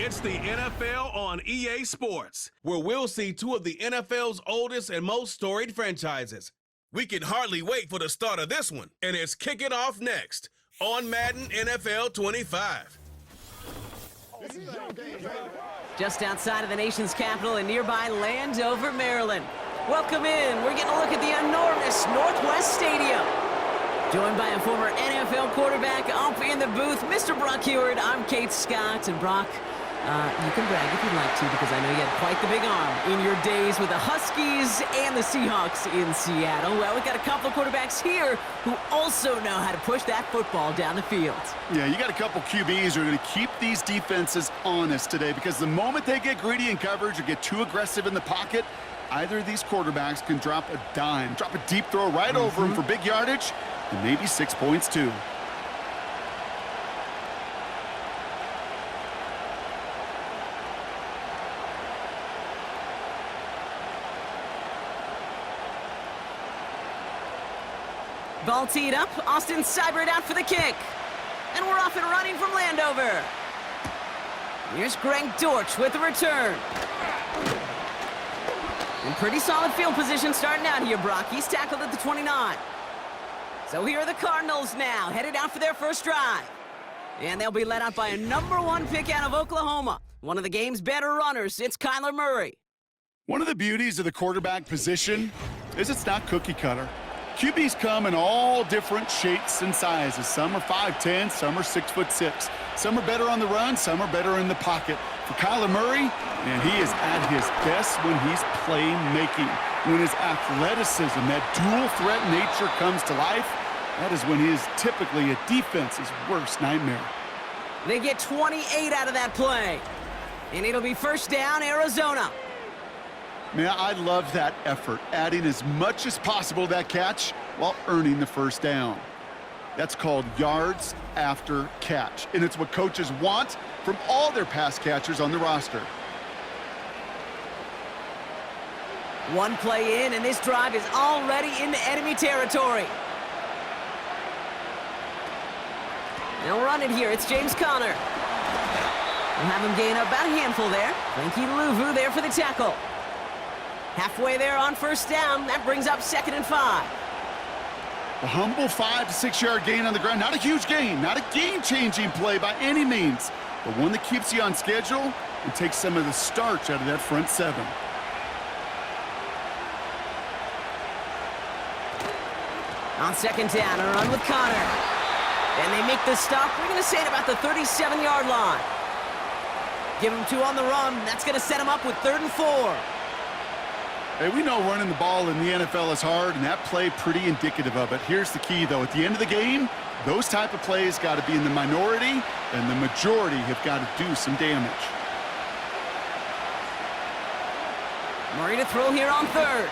It's the NFL on EA Sports, where we'll see two of the NFL's oldest and most storied franchises. We can hardly wait for the start of this one, and it's kicking off next on Madden NFL 25. Just outside of the nation's capital in nearby Landover, Maryland. Welcome in. We're getting a look at the enormous Northwest Stadium. Joined by a former NFL quarterback up in the booth, Mr. Brock Heward. I'm Kate Scott, and Brock, you can brag if you'd like to, because I know you had quite the big arm in your days with the Huskies and the Seahawks in Seattle. Well, we've got a couple of quarterbacks here who also know how to push that football down the field. Yeah, you got a couple QBs who are going to keep these defenses honest today, because the moment they get greedy in coverage or get too aggressive in the pocket, either of these quarterbacks can drop a dime, drop a deep throw right over him for big yardage, and maybe 6 points too. Ball teed up, Austin Seibert out for the kick. And we're off and running from Landover. Here's Greg Dortch with the return. In pretty solid field position starting out here, Brock. He's tackled at the 29. So here are the Cardinals now, headed out for their first drive. And they'll be led out by a #1 pick out of Oklahoma. One of the game's better runners, it's Kyler Murray. One of the beauties of the quarterback position is it's not cookie cutter. QBs come in all different shapes and sizes. Some are 5'10", some are 6'6". Some are better on the run, some are better in the pocket. For Kyler Murray, man, he is at his best when he's playmaking. When his athleticism, that dual threat nature comes to life, that is when he is typically a defense's worst nightmare. They get 28 out of that play. And it'll be first down, Arizona. Man, I love that effort, adding as much as possible to that catch while earning the first down. That's called yards after catch, and it's what coaches want from all their pass catchers on the roster. One play in, and this drive is already into enemy territory. They'll run it here. It's James Conner. We'll have him gain about a handful there. Frankie Louvu there for the tackle. Halfway there on first down. That brings up 2nd and 5. A humble 5 to 6 yard gain on the ground. Not a huge gain, not a game-changing play by any means, but one that keeps you on schedule and takes some of the starch out of that front 7. On 2nd down, a run with Conner. And they make the stop. We're going to say it about the 37-yard line. Give him 2 on the run. That's going to set him up with 3rd and 4. Hey, we know running the ball in the NFL is hard, and that play pretty indicative of it. Here's the key, though. At the end of the game, those type of plays got to be in the minority, and the majority have got to do some damage. Murray to throw here on 3rd.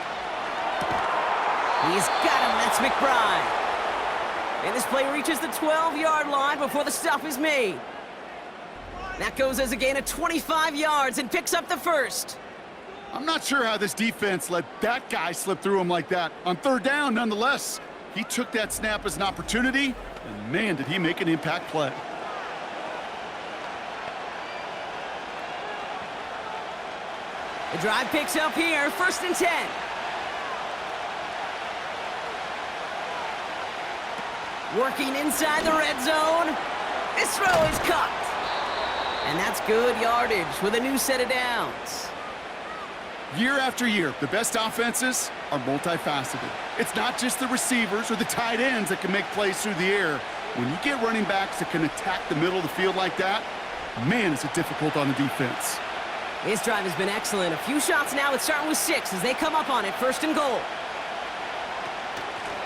He's got him. That's McBride. And this play reaches the 12-yard line before the stop is made. That goes as a gain of 25 yards and picks up the first. I'm not sure how this defense let that guy slip through him like that. On 3rd down, nonetheless, he took that snap as an opportunity, and man, did he make an impact play. The drive picks up here, 1st and 10. Working inside the red zone. This throw is caught. And that's good yardage with a new set of downs. Year after year, the best offenses are multifaceted. It's not just the receivers or the tight ends that can make plays through the air. When you get running backs that can attack the middle of the field like that, man, is it difficult on the defense. This drive has been excellent. A few shots now. It's starting with 6 as they come up on it. 1st and goal.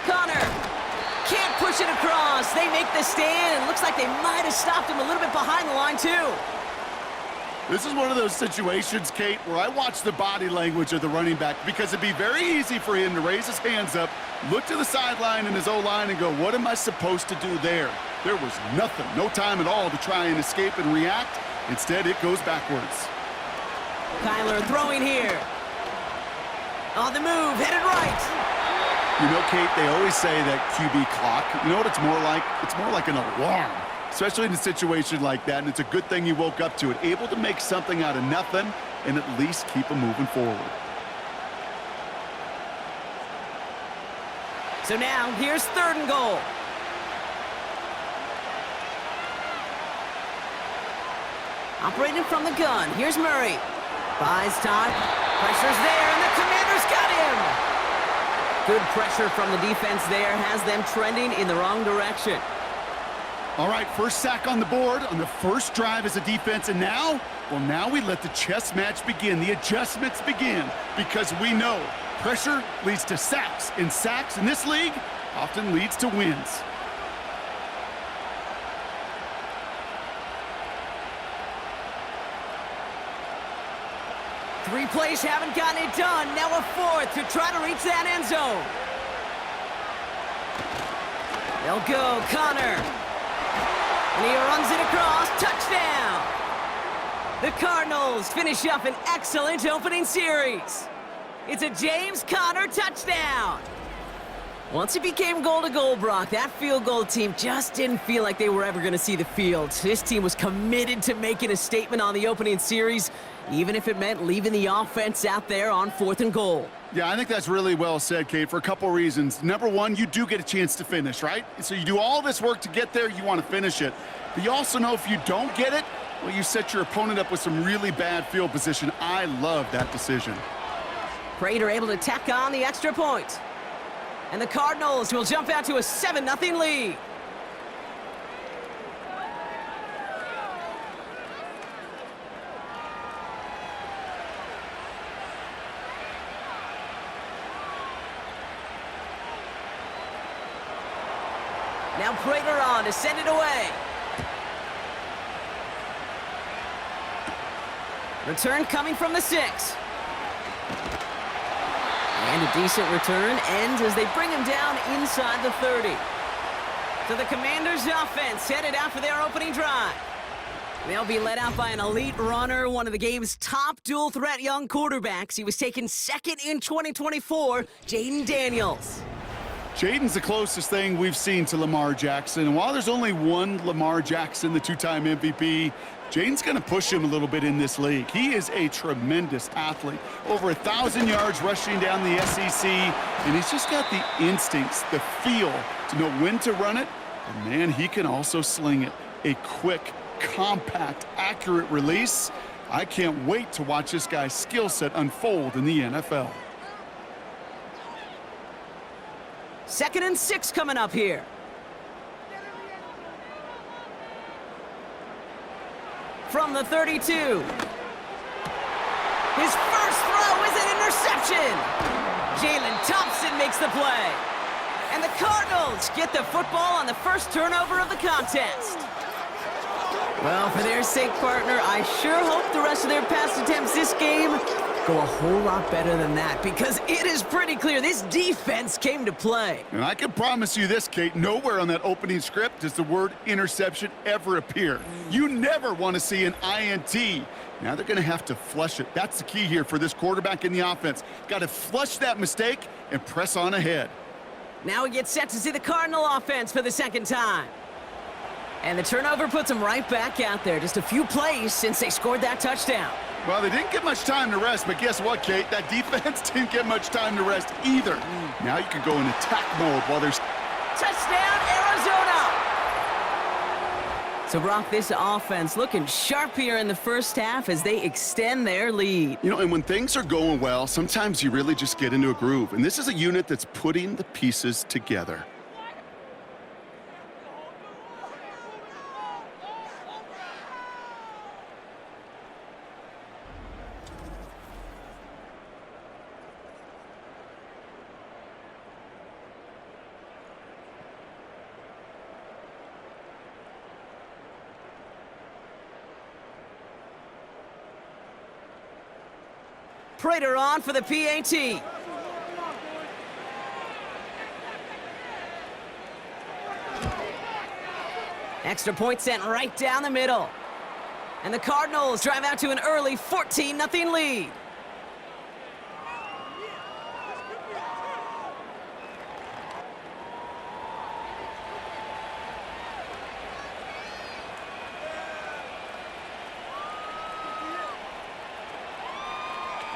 Conner can't push it across. They make the stand, and looks like they might have stopped him a little bit behind the line, too. This is one of those situations, Kate, where I watch the body language of the running back, because it'd be very easy for him to raise his hands up, look to the sideline in his O-line and go, what am I supposed to do there? There was nothing, no time at all to try and escape and react. Instead, it goes backwards. Kyler throwing here. On the move, headed right. You know, Kate, they always say that QB clock, you know what it's more like? It's more like an alarm. especially in a situation like that, and it's a good thing you woke up to it, able to make something out of nothing and at least keep them moving forward. So now, here's 3rd and goal. Operating from the gun, here's Murray. Buys time, pressure's there, and the Commanders got him! Good pressure from the defense there has them trending in the wrong direction. All right, first sack on the board on the first drive as a defense, and now, well, now we let the chess match begin, the adjustments begin, because we know pressure leads to sacks, and sacks in this league often leads to wins. Three plays haven't gotten it done. Now a 4th to try to reach that end zone. They'll go, Connor. And he runs it across. Touchdown! The Cardinals finish up an excellent opening series. It's a James Conner touchdown. Once it became goal-to-goal, Brock, that field goal team just didn't feel like they were ever going to see the field. This team was committed to making a statement on the opening series, even if it meant leaving the offense out there on 4th and goal. Yeah, I think that's really well said, Kate, for a couple reasons. Number one, you do get a chance to finish, right? So you do all this work to get there, you want to finish it. But you also know if you don't get it, well, you set your opponent up with some really bad field position. I love that decision. Prater able to tack on the extra point. And the Cardinals will jump out to a 7-0 lead. Now Prater on to send it away. Return coming from the 6. And a decent return ends as they bring him down inside the 30. So the Commanders' offense headed out for their opening drive. They'll be led out by an elite runner, one of the game's top dual-threat young quarterbacks. He was taken 2nd in 2024, Jaden Daniels. Jaden's the closest thing we've seen to Lamar Jackson. And while there's only one Lamar Jackson, the 2-time MVP, Jaden's going to push him a little bit in this league. He is a tremendous athlete. Over 1,000 yards rushing down the SEC, and he's just got the instincts, the feel to know when to run it. And man, he can also sling it. A quick, compact, accurate release. I can't wait to watch this guy's skill set unfold in the NFL. 2nd and 6 coming up here. From the 32. His first throw is an interception. Jalen Thompson makes the play. And the Cardinals get the football on the first turnover of the contest. Well, for their sake, partner, I sure hope the rest of their pass attempts this game go a whole lot better than that, because it is pretty clear this defense came to play. And I can promise you this, Kate, nowhere on that opening script does the word interception ever appear. You never want to see an INT. Now they're going to have to flush it. That's the key here for this quarterback in the offense. Got to flush that mistake and press on ahead. Now we get set to see the Cardinal offense for the 2nd time. And the turnover puts them right back out there. Just a few plays since they scored that touchdown. Well, they didn't get much time to rest, but guess what, Kate? That defense didn't get much time to rest either. Now you can go in attack mode while there's... Touchdown, Arizona! So, Brock, this offense looking sharp here in the first half as they extend their lead. You know, and when things are going well, sometimes you really just get into a groove. And this is a unit that's putting the pieces together. Prater on for the PAT. Extra point sent right down the middle. And the Cardinals drive out to an early 14-0 lead.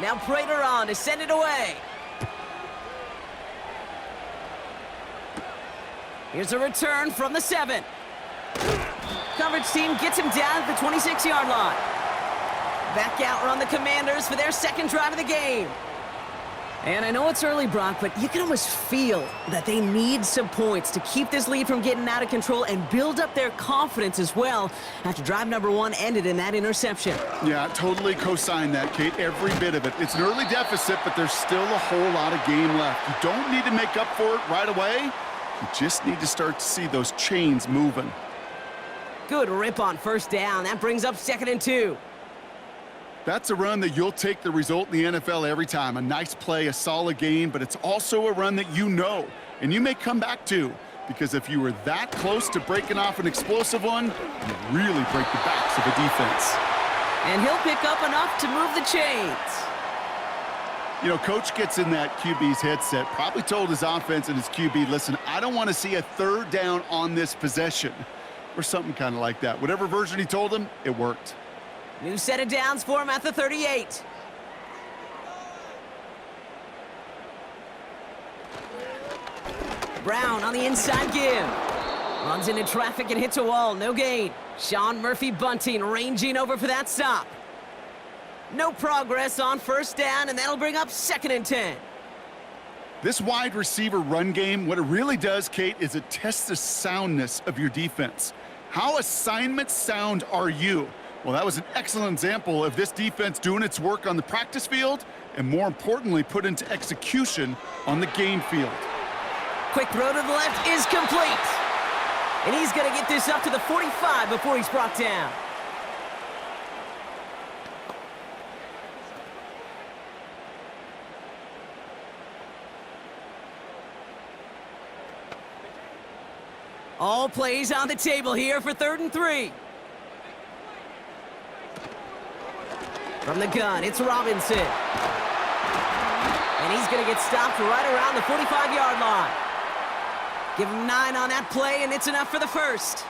Now Prater on to send it away. Here's a return from the 7. Coverage team gets him down at the 26-yard line. Back out run the Commanders for their second drive of the game. And I know it's early, Brock, but you can almost feel that they need some points to keep this lead from getting out of control and build up their confidence as well after drive number 1 ended in that interception. Yeah, totally co-sign that, Kate, every bit of it. It's an early deficit, but there's still a whole lot of game left. You don't need to make up for it right away. You just need to start to see those chains moving. Good rip on first down. That brings up 2nd and 2. That's a run that you'll take the result in the NFL every time. A nice play, a solid game, but it's also a run that you know, and you may come back to, because if you were that close to breaking off an explosive one, you really break the backs of a defense. And he'll pick up enough to move the chains. You know, coach gets in that QB's headset, probably told his offense and his QB, listen, I don't want to see a 3rd down on this possession, or something kind of like that. Whatever version he told him, it worked. New set of downs for him at the 38. Brown on the inside give. Runs into traffic and hits a wall. No gain. Sean Murphy-Bunting ranging over for that stop. No progress on first down, and that'll bring up 2nd and 10. This wide receiver run game, what it really does, Kate, is it tests the soundness of your defense. How assignment sound are you? Well, that was an excellent example of this defense doing its work on the practice field and, more importantly, put into execution on the game field. Quick throw to the left is complete. And he's going to get this up to the 45 before he's brought down. All plays on the table here for 3rd and 3. From the gun, it's Robinson. And he's going to get stopped right around the 45-yard line. Give him 9 on that play, and it's enough for the first.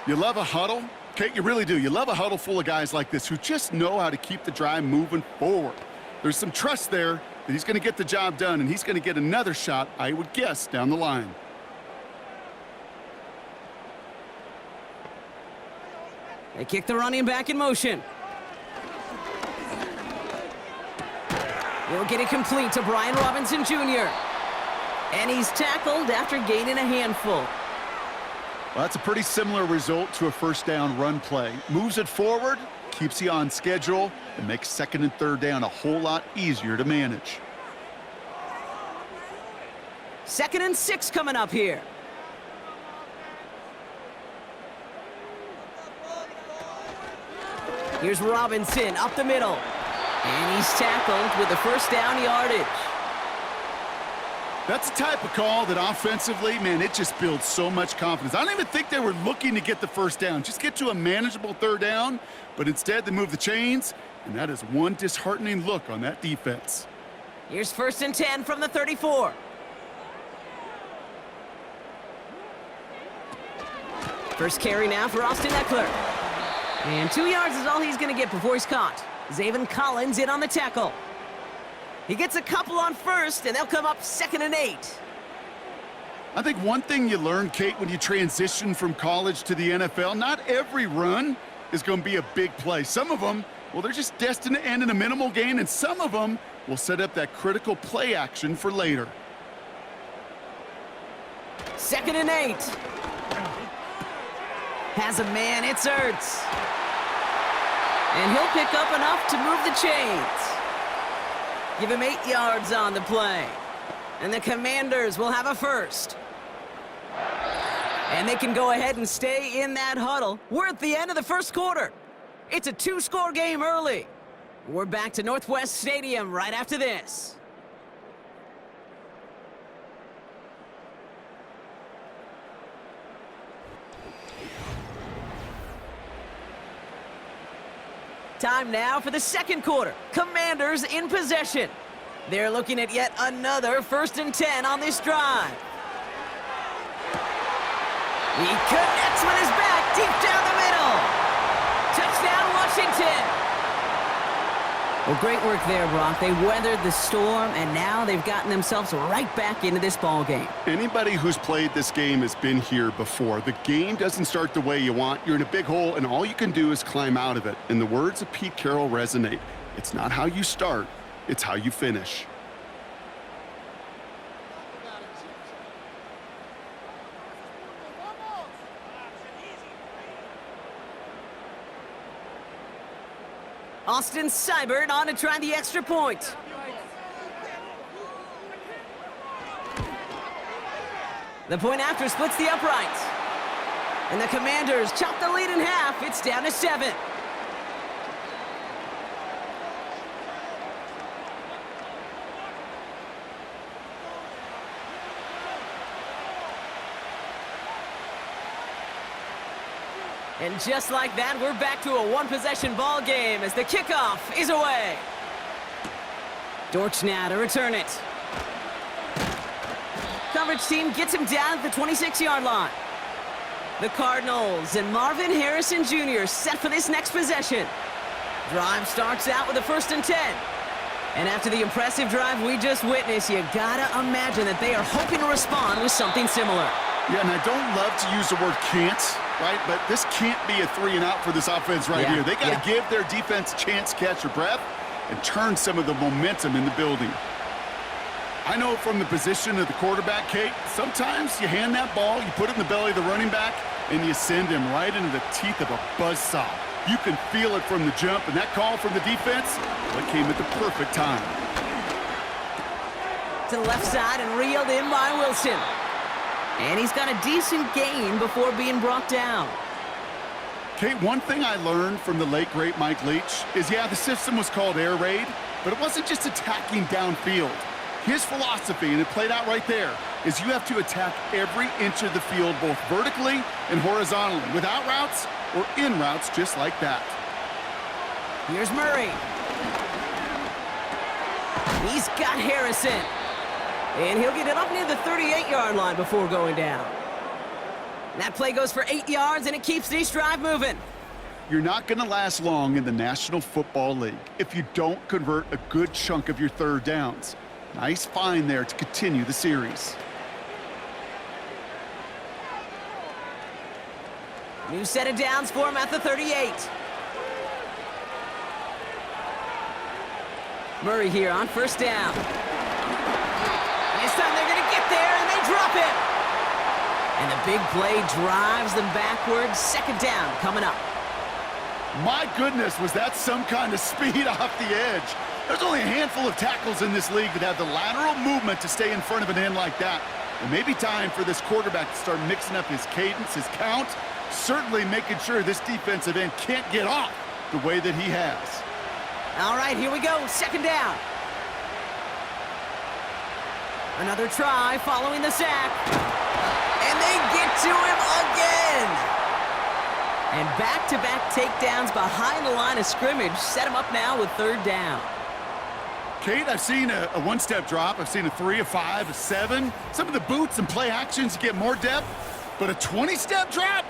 You love a huddle? Kate, you really do. You love a huddle full of guys like this who just know how to keep the drive moving forward. There's some trust there that he's going to get the job done, and he's going to get another shot, I would guess, down the line. They kick the running back in motion. He'll get it complete to Brian Robinson Jr. And he's tackled after gaining a handful. Well, that's a pretty similar result to a first down run play. Moves it forward, keeps you on schedule, and makes 2nd and 3rd down a whole lot easier to manage. 2nd and 6 coming up here. Here's Robinson up the middle. And he's tackled with the first down yardage. That's the type of call that offensively, man, it just builds so much confidence. I don't even think they were looking to get the first down. Just get to a manageable 3rd down, but instead they move the chains, and that is one disheartening look on that defense. Here's 1st and 10 from the 34. First carry now for Austin Eckler. And 2 yards is all he's going to get before he's caught. Zaven Collins in on the tackle. He gets a couple on first, and they'll come up 2nd and 8. I think one thing you learn, Kate, when you transition from college to the NFL, not every run is going to be a big play. Some of them, well, they're just destined to end in a minimal gain, and some of them will set up that critical play action for later. 2nd and 8. Has a man, it's Ertz. And he'll pick up enough to move the chains. Give him 8 yards on the play. And the Commanders will have a first. And they can go ahead and stay in that huddle. We're at the end of the first quarter. It's a 2-score game early. We're back to Northwest Stadium right after this. Time now for the second quarter. Commanders in possession. They're looking at yet another 1st and 10 on this drive. He connects with his back deep down the middle. Touchdown, Washington. Well, great work there, Brock. They weathered the storm, and now they've gotten themselves right back into this ball game. Anybody who's played this game has been here before. The game doesn't start the way you want. You're in a big hole, and all you can do is climb out of it. And the words of Pete Carroll resonate. It's not how you start, it's how you finish. Austin Seibert on to try the extra point. The point after splits the uprights. And the Commanders chop the lead in half. It's down to 7. And just like that, we're back to a one-possession ball game as the kickoff is away. Dortch now to return it. Coverage team gets him down at the 26-yard line. The Cardinals and Marvin Harrison Jr. set for this next possession. Drive starts out with a 1st and 10. And after the impressive drive we just witnessed, you gotta imagine that they are hoping to respond with something similar. Yeah, and I don't love to use the word can't, right? But this can't be a 3-and-out for this offense right here. They got to give their defense a chance to catch their breath and turn some of the momentum in the building. I know from the position of the quarterback, Kate, sometimes you hand that ball, you put it in the belly of the running back, and you send him right into the teeth of a buzzsaw. You can feel it from the jump, and that call from the defense, well, it came at the perfect time. To the left side and reeled in by Wilson. And he's got a decent gain before being brought down. Kate, one thing I learned from the late, great Mike Leach is, yeah, the system was called air raid, but it wasn't just attacking downfield. His philosophy, and it played out right there, is you have to attack every inch of the field, both vertically and horizontally, without routes or in routes just like that. Here's Murray. He's got Harrison. And he'll get it up near the 38-yard line before going down. That play goes for 8 yards, and it keeps this drive moving. You're not going to last long in the National Football League if you don't convert a good chunk of your 3rd downs. Nice find there to continue the series. New set of downs for him at the 38. Murray here on 1st down. This time they're going to get there, and they drop it. And the big play drives them backwards. 2nd down coming up. My goodness, was that some kind of speed off the edge. There's only a handful of tackles in this league that have the lateral movement to stay in front of an end like that. It may be time for this quarterback to start mixing up his cadence, his count, certainly making sure this defensive end can't get off the way that he has. All right, here we go. 2nd down. Another try following the sack. And they get to him again. And back-to-back takedowns behind the line of scrimmage set him up now with 3rd down. Kate, I've seen a one-step drop. I've seen a 3, a 5, a 7. Some of the boots and play actions get more depth. But a 20-step drop?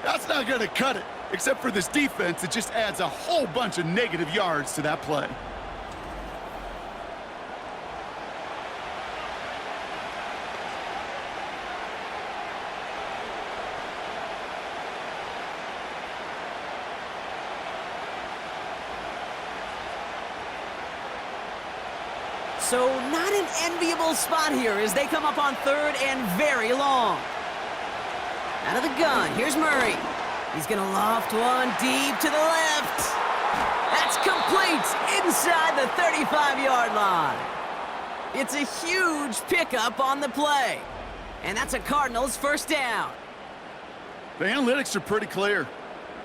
That's not going to cut it. Except for this defense, it just adds a whole bunch of negative yards to that play. So not an enviable spot here as they come up on 3rd and very long. Out of the gun, here's Murray. He's going to loft one deep to the left. That's complete inside the 35-yard line. It's a huge pickup on the play. And that's a Cardinals 1st down. The analytics are pretty clear.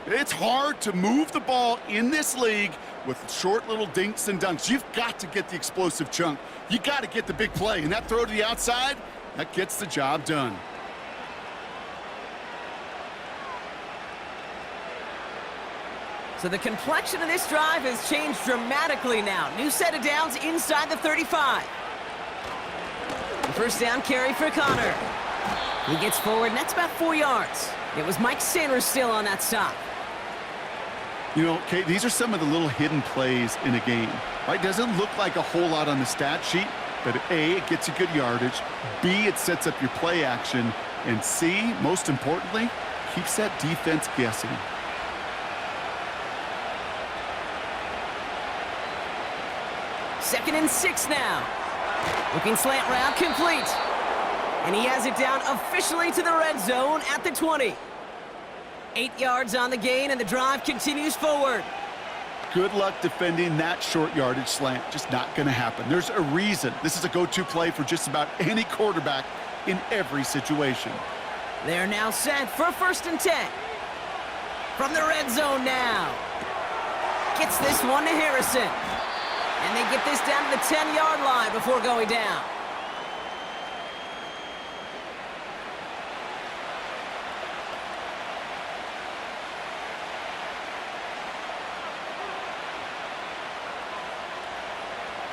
It's hard to move the ball in this league with short little dinks and dunks. You've got to get the explosive chunk. You got to get the big play. And that throw to the outside, that gets the job done. So the complexion of this drive has changed dramatically now. New set of downs inside the 35. The 1st down carry for Connor. He gets forward, and that's about 4 yards. It was Mike Sanders still on that stop. You know, Kate, these are some of the little hidden plays in a game, right? Doesn't look like a whole lot on the stat sheet, but A, it gets you good yardage, B, it sets up your play action, and C, most importantly, keeps that defense guessing. Second and 6 now. Looking slant route complete. And he has it down officially to the red zone at the 20. 8 yards on the gain, and the drive continues forward. Good luck defending that short yardage slant. Just not going to happen. There's a reason. This is a go-to play for just about any quarterback in every situation. They're now set for 1st and 10. From the red zone now. Gets this one to Harrison. And they get this down to the 10-yard line before going down.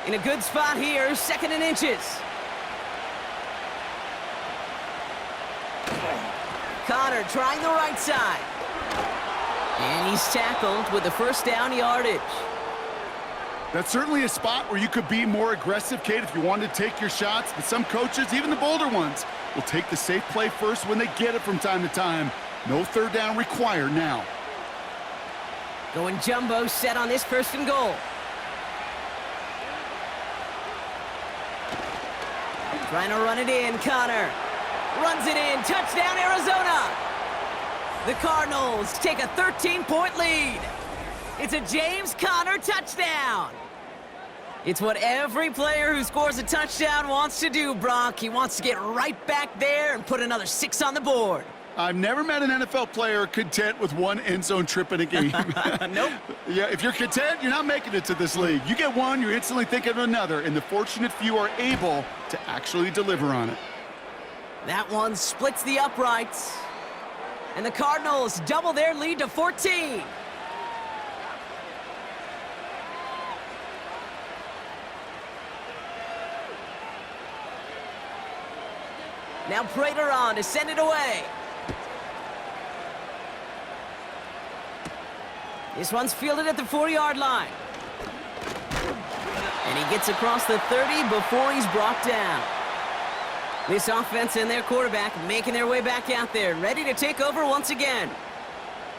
In a good spot here, 2nd and inches. Connor trying the right side. And he's tackled with the 1st down yardage. That's certainly a spot where you could be more aggressive, Kate, if you wanted to take your shots. But some coaches, even the bolder ones, will take the safe play first when they get it from time to time. No 3rd down required now. Going jumbo set on this 1st and goal. Trying to run it in, Connor. Runs it in, touchdown Arizona. The Cardinals take a 13-point lead. It's a James Conner touchdown. It's what every player who scores a touchdown wants to do, Brock. He wants to get right back there and put another 6 on the board. I've never met an NFL player content with one end zone trip in a game. Nope. Yeah, if you're content, you're not making it to this league. You get one, you're instantly thinking of another, and the fortunate few are able to actually deliver on it. That one splits the uprights. And the Cardinals double their lead to 14. Now Prater on to send it away. This one's fielded at the 4-yard line. And he gets across the 30 before he's brought down. This offense and their quarterback making their way back out there, ready to take over once again.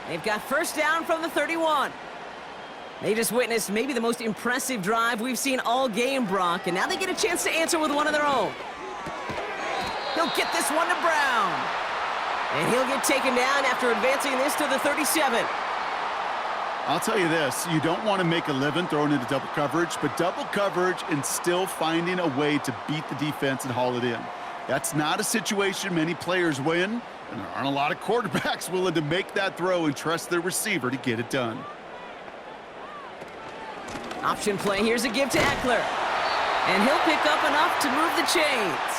They've got 1st down from the 31. They just witnessed maybe the most impressive drive we've seen all game, Brock, and now they get a chance to answer with one of their own. He'll get this one to Brown. And he'll get taken down after advancing this to the 37. I'll tell you this, you don't want to make a living throwing into double coverage, but double coverage and still finding a way to beat the defense and haul it in. That's not a situation many players win, and there aren't a lot of quarterbacks willing to make that throw and trust their receiver to get it done. Option play, here's a give to Eckler. And he'll pick up enough to move the chains.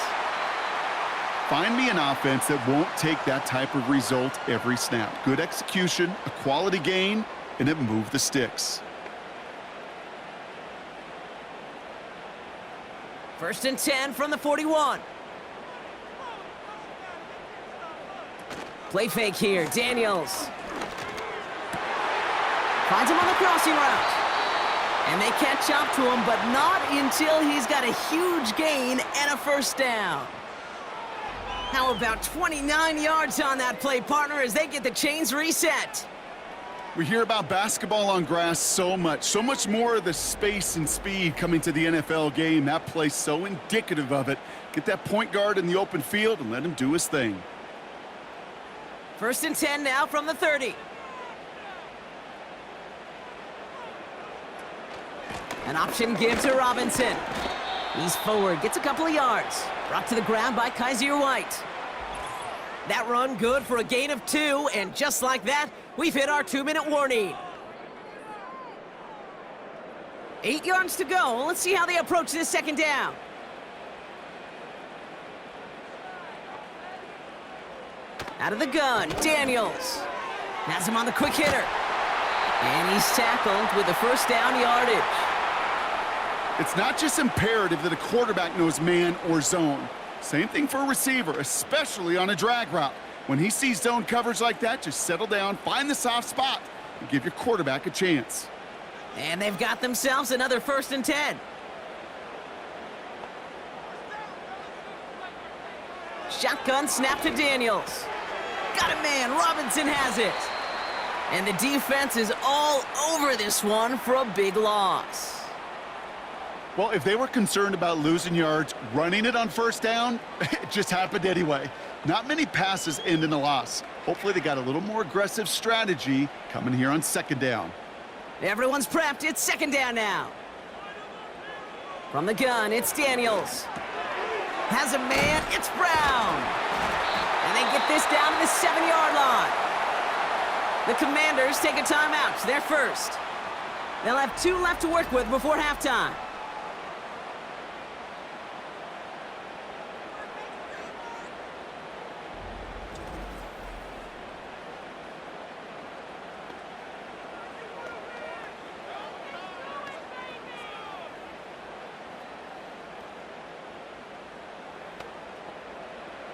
Find me an offense that won't take that type of result every snap. Good execution, a quality gain, and it moved the sticks. 1st and 10 from the 41. Play fake here, Daniels. Finds him on the crossing route. And they catch up to him, but not until he's got a huge gain and a 1st down. How about 29 yards on that play, partner, as they get the chains reset? We hear about basketball on grass so much more of the space and speed coming to the NFL game. That play's so indicative of it. Get that point guard in the open field and let him do his thing. 1st and 10 now from the 30. An option give to Robinson. He's forward, gets a couple of yards. Brought to the ground by Kaiser White. That run good for a gain of 2, and just like that, we've hit our 2-minute warning. 8 yards to go. Let's see how they approach this 2nd down. Out of the gun, Daniels. Has him on the quick hitter. And he's tackled with the 1st down yardage. It's not just imperative that a quarterback knows man or zone. Same thing for a receiver, especially on a drag route. When he sees zone coverage like that, just settle down, find the soft spot. and give your quarterback a chance. And they've got themselves another 1st and 10. Shotgun snap to Daniels. Got it, man. Robinson has it. And the defense is all over this one for a big loss. Well, if they were concerned about losing yards, running it on 1st down, it just happened anyway. Not many passes end in a loss. Hopefully they got a little more aggressive strategy coming here on 2nd down. Everyone's prepped. It's 2nd down now. From the gun, it's Daniels. Has a man. It's Brown. And they get this down to the 7-yard line. The Commanders take a timeout. They're first. They'll have 2 left to work with before halftime.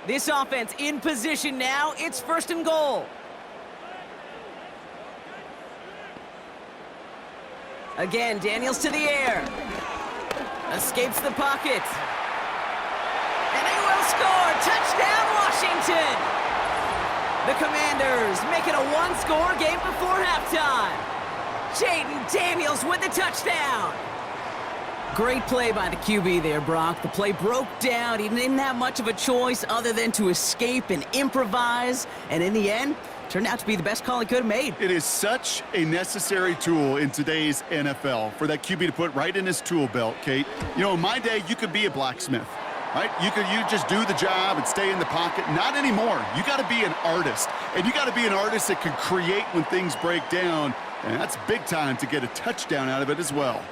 This offense in position now. It's 1st and goal. Again, Daniels to the air. Escapes the pocket. And they will score. Touchdown, Washington. The Commanders make it a 1-score game before halftime. Jaden Daniels with the touchdown. Great play by the QB there, Brock. The play broke down. He didn't have much of a choice other than to escape and improvise. And in the end, turned out to be the best call he could have made. It is such a necessary tool in today's NFL for that QB to put right in his tool belt, Kate. You know, in my day, you could be a blacksmith, right? You just do the job and stay in the pocket. Not anymore. You got to be an artist. And you got to be an artist that can create when things break down. And that's big time to get a touchdown out of it as well.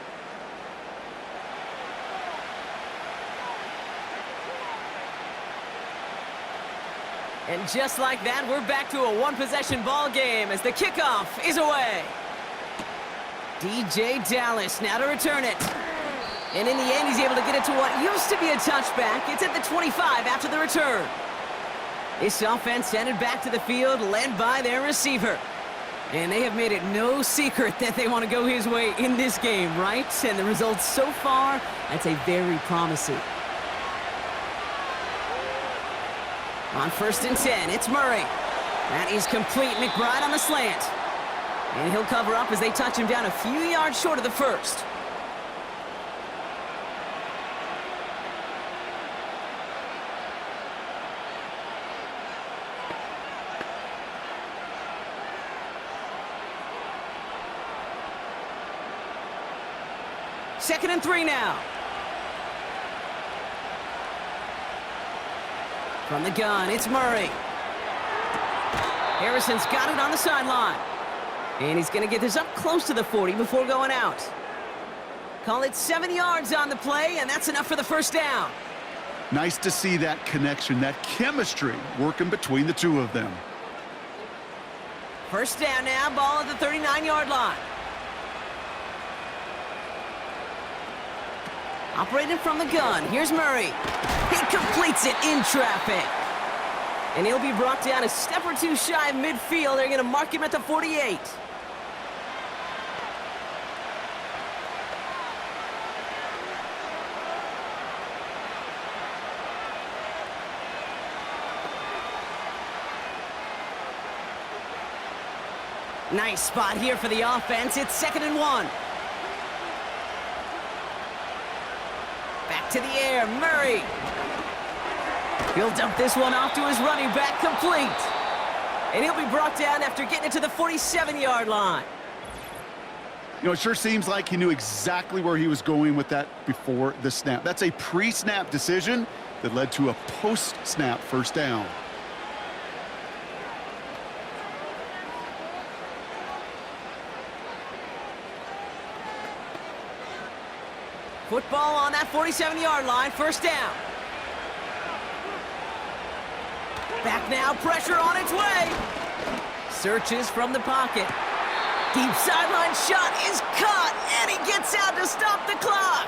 And just like that, we're back to a 1-possession ball game as the kickoff is away. DJ Dallas now to return it. And in the end, he's able to get it to what used to be a touchback. It's at the 25 after the return. This offense sent it back to the field, led by their receiver. And they have made it no secret that they want to go his way in this game, right? And the results so far, I'd say very promising. On 1st and 10, it's Murray. That is complete. McBride on the slant. And he'll cover up as they touch him down a few yards short of the 1st. Second and 3 now. From the gun, it's Murray. Harrison's got it on the sideline. And he's going to get this up close to the 40 before going out. Call it 7 yards on the play, and that's enough for the 1st down. Nice to see that connection, that chemistry working between the two of them. 1st down now, ball at the 39-yard line. Operating from the gun, here's Murray. He completes it in traffic. And he'll be brought down a step or 2 shy of midfield. They're going to mark him at the 48. Nice spot here for the offense. It's 2nd and 1. Back to the air, Murray. He'll dump this one off to his running back, complete. And he'll be brought down after getting it to the 47-yard line. You know, it sure seems like he knew exactly where he was going with that before the snap. That's a pre-snap decision that led to a post-snap 1st down. Football on that 47-yard line, 1st down. Back now, pressure on its way. Searches from the pocket. Deep sideline shot is caught, and he gets out to stop the clock.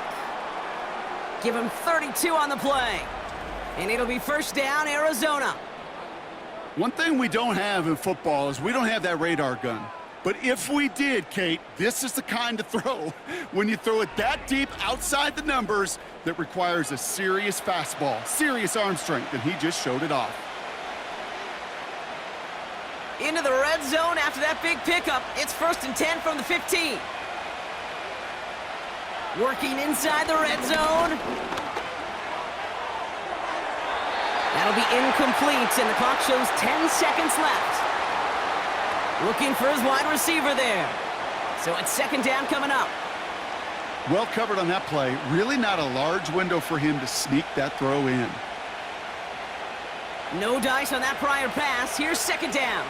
Give him 32 on the play. And it'll be 1st down, Arizona. One thing we don't have in football is we don't have that radar gun. But if we did, Kate, this is the kind of throw, when you throw it that deep outside the numbers, that requires a serious fastball, serious arm strength, and he just showed it off. Into the red zone after that big pickup. It's 1st and 10 from the 15. Working inside the red zone. That'll be incomplete, and the clock shows 10 seconds left. Looking for his wide receiver there. So it's 2nd down coming up. Well covered on that play. Really not a large window for him to sneak that throw in. No dice on that prior pass. Here's 2nd down.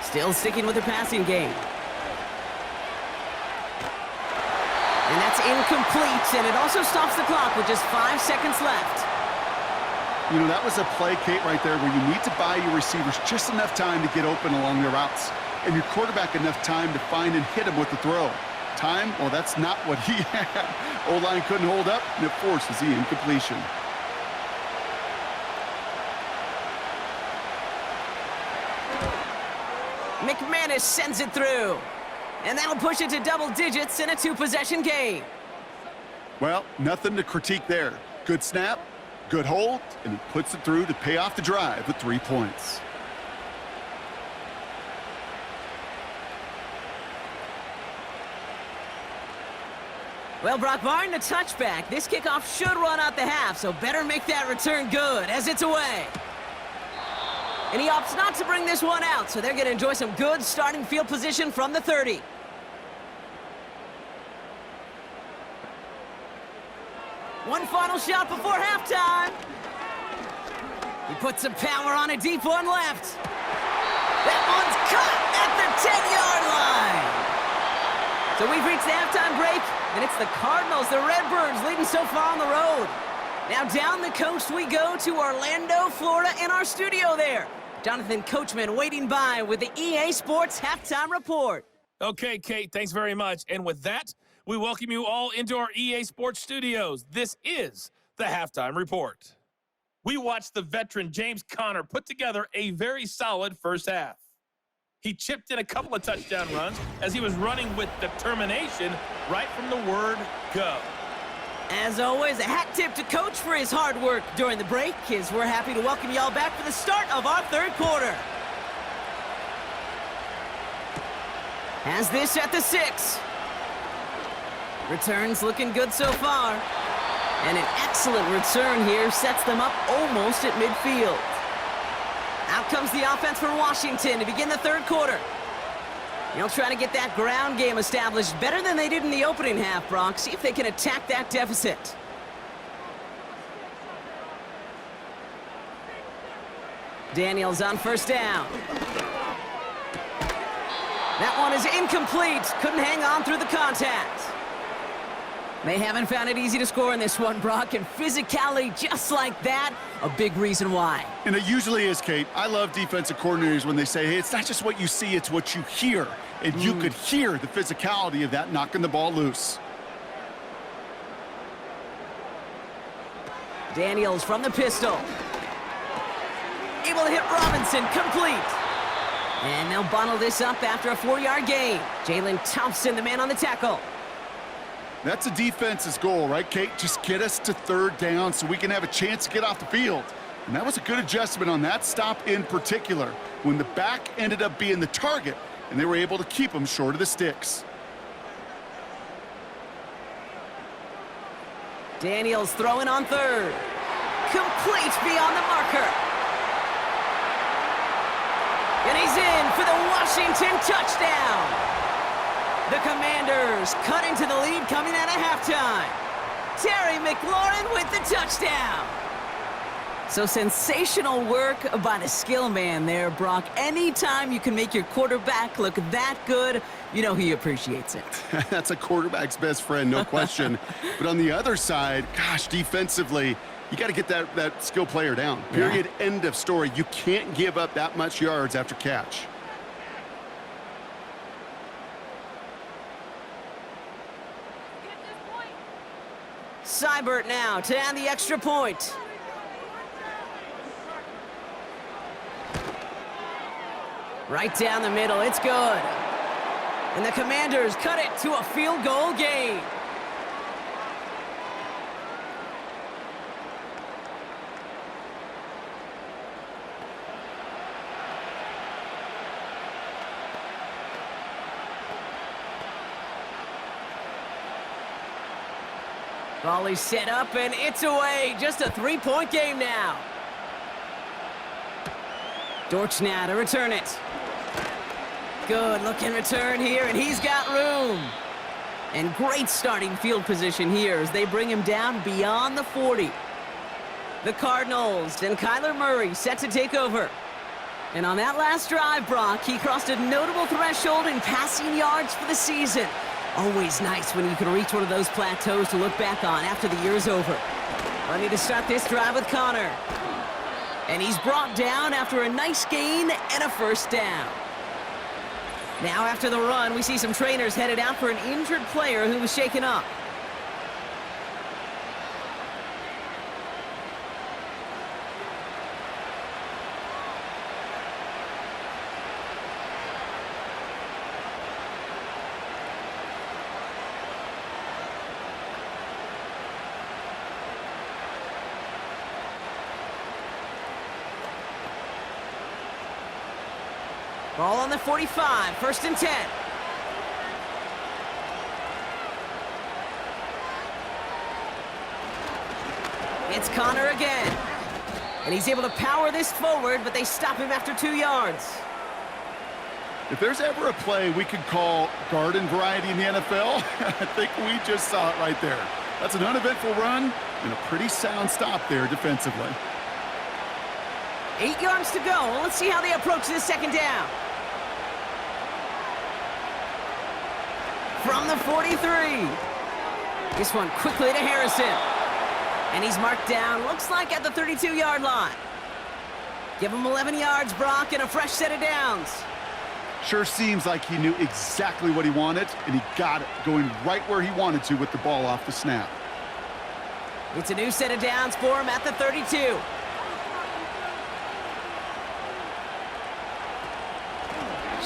Still sticking with the passing game. And that's incomplete, and it also stops the clock with just 5 seconds left. You know, that was a play, Kate, right there where you need to buy your receivers just enough time to get open along their routes, and your quarterback enough time to find and hit him with the throw. Time, well, that's not what he had. O-line couldn't hold up, and it forces the incompletion. McManus sends it through. And that'll push it to double digits in a 2-possession game. Well, nothing to critique there. Good snap, good hold, and he puts it through to pay off the drive with 3 points. Well, Brock, barring the touchback, this kickoff should run out the half, so better make that return good as it's away. And he opts not to bring this one out, so they're going to enjoy some good starting field position from the 30. One final shot before halftime. He puts some power on a deep one left. That one's caught at the 10-yard line. So we've reached the halftime break, and it's the Cardinals, the Redbirds, leading so far on the road. Now down the coast we go to Orlando, Florida, in our studio there. Jonathan Coachman waiting by with the EA Sports Halftime Report. Okay, Kate, thanks very much. And with that, we welcome you all into our EA Sports studios. This is the Halftime Report. We watched the veteran James Conner put together a very solid first half. He chipped in a couple of touchdown runs as he was running with determination right from the word go. As always, a hat tip to Coach for his hard work during the break, as we're happy to welcome y'all back for the start of our third quarter. Has this at the 6. Returns looking good so far. And an excellent return here sets them up almost at midfield. Out comes the offense for Washington to begin the third quarter. They'll try to get that ground game established better than they did in the opening half, Brock. See if they can attack that deficit. Daniels on 1st down. That one is incomplete. Couldn't hang on through the contact. They haven't found it easy to score in this one, Brock, and physicality just like that, a big reason why. And it usually is, Kate. I love defensive coordinators when they say, hey, it's not just what you see, it's what you hear. And you could hear the physicality of that knocking the ball loose. Daniels from the pistol. Able to hit Robinson, complete. And they'll bottle this up after a 4-yard gain. Jalen Thompson, the man on the tackle. That's a defense's goal, right, Kate? Just get us to 3rd down so we can have a chance to get off the field. And that was a good adjustment on that stop in particular, when the back ended up being the target, and they were able to keep him short of the sticks. Daniels throwing on 3rd. Complete beyond the marker. And he's in for the Washington touchdown. The Commanders cut into the lead coming out of halftime. Terry McLaurin with the touchdown. So sensational work by the skill man there, Brock. Anytime you can make your quarterback look that good, you know he appreciates it. That's a quarterback's best friend, no question. But on the other side, gosh, defensively, you got to get that skill player down. Period, end of story. You can't give up that much yards after catch. Seibert now to add the extra point. Right down the middle, it's good. And the Commanders cut it to a field goal game. Volley set up, and it's away. Just a three-point game now. Dortch now to return it. Good looking return here, and he's got room. And great starting field position here as they bring him down beyond the 40. The Cardinals and Kyler Murray set to take over. And on that last drive, Brock, he crossed a notable threshold in passing yards for the season. Always nice when you can reach one of those plateaus to look back on after the year's over. Ready to start this drive with Connor. And he's brought down after a nice gain and a first down. Now after the run, we see some trainers headed out for an injured player who was shaken up. Ball on the 45, 1st and 10. It's Connor again. And he's able to power this forward, but they stop him after 2 yards. If there's ever a play we could call garden variety in the NFL, I think we just saw it right there. That's an uneventful run and a pretty sound stop there defensively. 8 yards to go. Let's see how they approach this second down. From the 43. This one quickly to Harrison. And he's marked down, looks like at the 32-yard line. Give him 11 yards, Brock, and a fresh set of downs. Sure seems like he knew exactly what he wanted, and he got it, going right where he wanted to with the ball off the snap. It's a new set of downs for him at the 32.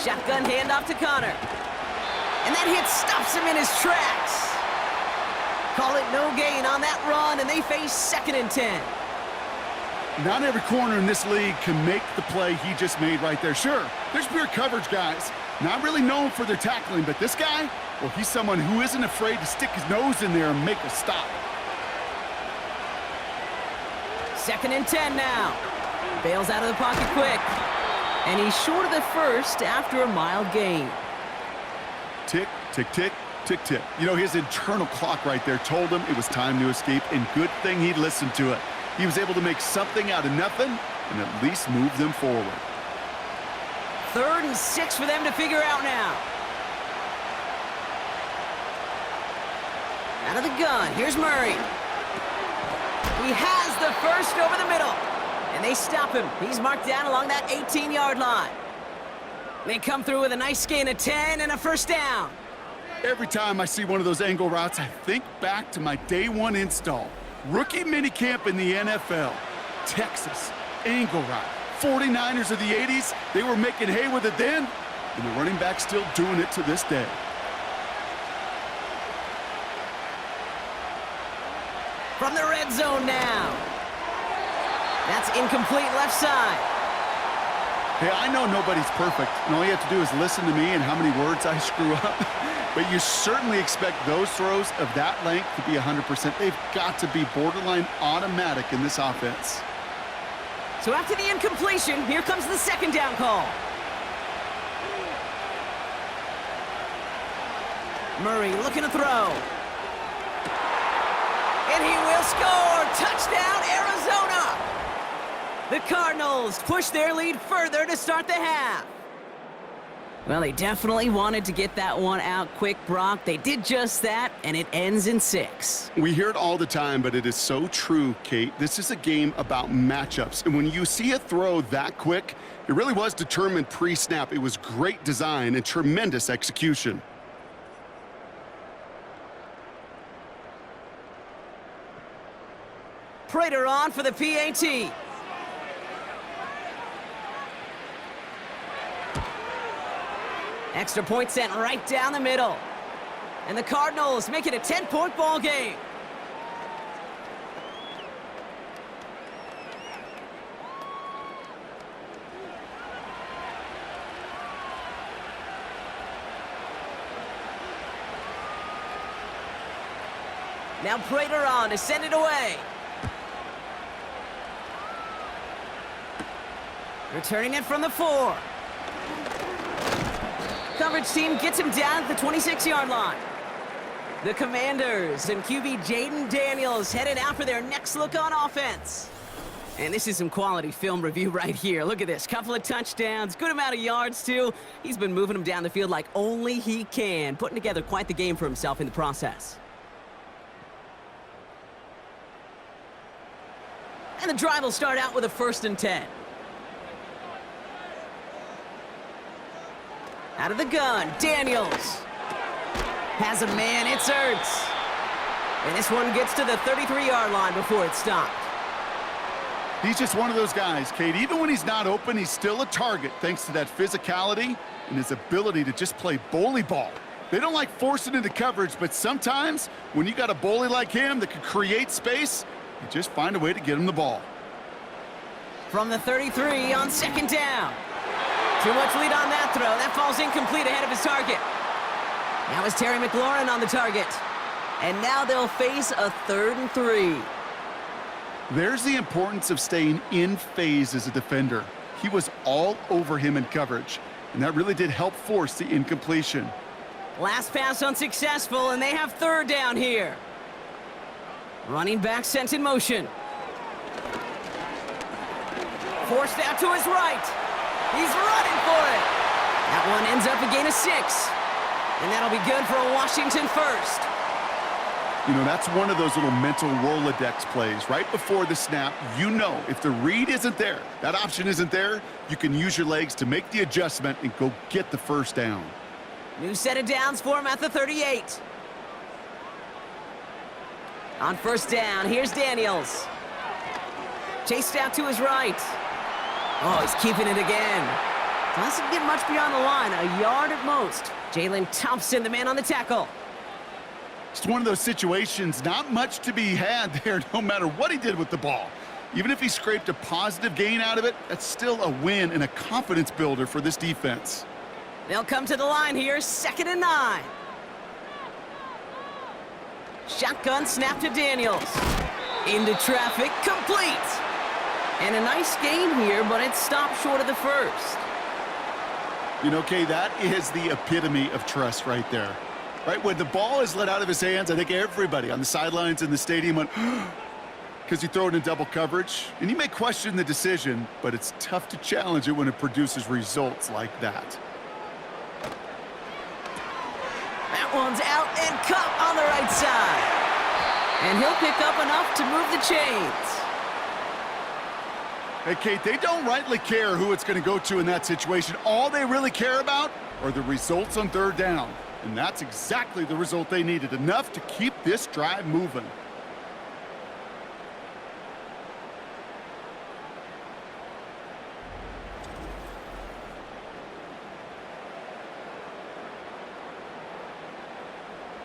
Shotgun handoff to Connor. And that hit stops him in his tracks. Call it no gain on that run, and they face 2nd and 10. Not every corner in this league can make the play he just made right there. Sure, there's pure coverage guys, not really known for their tackling, but this guy, well, he's someone who isn't afraid to stick his nose in there and make a stop. 2nd and 10 now. Bails out of the pocket quick. And he's short of the first after a mild gain. Tick, tick, tick, tick, tick. You know, his internal clock right there told him it was time to escape, and good thing he listened to it. He was able to make something out of nothing and at least move them forward. 3rd and 6 for them to figure out now. Out of the gun, here's Murray. He has the first over the middle. And they stop him. He's marked down along that 18-yard line. They come through with a nice gain of 10 and a first down. Every time I see one of those angle routes, I think back to my day one install. Rookie minicamp in the NFL. Texas, angle route. 49ers of the 80s, they were making hay with it then, and the running back's still doing it to this day. From the red zone now. That's incomplete left side. Hey, I know nobody's perfect, and all you have to do is listen to me and how many words I screw up. But you certainly expect those throws of that length to be 100%. They've got to be borderline automatic in this offense. So after the incompletion, here comes the 2nd down call. Murray looking to throw. And he will score! Touchdown, Arizona! The Cardinals push their lead further to start the half. Well, they definitely wanted to get that one out quick, Brock. They did just that, and it ends in 6. We hear it all the time, but it is so true, Kate. This is a game about matchups, and when you see a throw that quick, it really was determined pre-snap. It was great design and tremendous execution. Prater on for the PAT. Extra point sent right down the middle. And the Cardinals make it a 10-point ball game. Now Prater on to send it away. Returning it from the 4. Coverage team gets him down at the 26-yard line. The Commanders and QB Jaden Daniels headed out for their next look on offense. And this is some quality film review right here. Look at this. Couple of touchdowns, good amount of yards, too. He's been moving them down the field like only he can, putting together quite the game for himself in the process. And the drive will start out with a 1st and 10. Out of the gun, Daniels. Has a man, it's Ertz. And this one gets to the 33-yard line before it's stopped. He's just one of those guys, Kate. Even when he's not open, he's still a target thanks to that physicality and his ability to just play bully ball. They don't like forcing into coverage, but sometimes when you got a bully like him that can create space, you just find a way to get him the ball. From the 33 on 2nd down. Too much lead on that throw. That falls incomplete ahead of his target. Now it's Terry McLaurin on the target. And now they'll face a 3rd and 3. There's the importance of staying in phase as a defender. He was all over him in coverage, and that really did help force the incompletion. Last pass unsuccessful, and they have 3rd down here. Running back sent in motion. Forced out to his right. He's running for it. That one ends up a gain of 6. And that'll be good for a Washington 1st. You know, that's one of those little mental Rolodex plays. Right before the snap, you know if the read isn't there, that option isn't there, you can use your legs to make the adjustment and go get the 1st down. New set of downs for him at the 38. On 1st down, here's Daniels. Chased out to his right. Oh, he's keeping it again. Doesn't get much beyond the line, a yard at most. Jalen Thompson, the man on the tackle. It's one of those situations, not much to be had there no matter what he did with the ball. Even if he scraped a positive gain out of it, that's still a win and a confidence builder for this defense. They'll come to the line here, 2nd and 9. Shotgun snap to Daniels. Into traffic, complete. And a nice gain here, but it stopped short of the 1st. You know, Kay, that is the epitome of trust right there. Right, when the ball is let out of his hands, I think everybody on the sidelines in the stadium went, because you throw it in double coverage. And you may question the decision, but it's tough to challenge it when it produces results like that. That one's out and cut on the right side. And he'll pick up enough to move the chains. Hey, Kate, they don't rightly care who it's going to go to in that situation. All they really care about are the results on 3rd down. And that's exactly the result they needed, enough to keep this drive moving.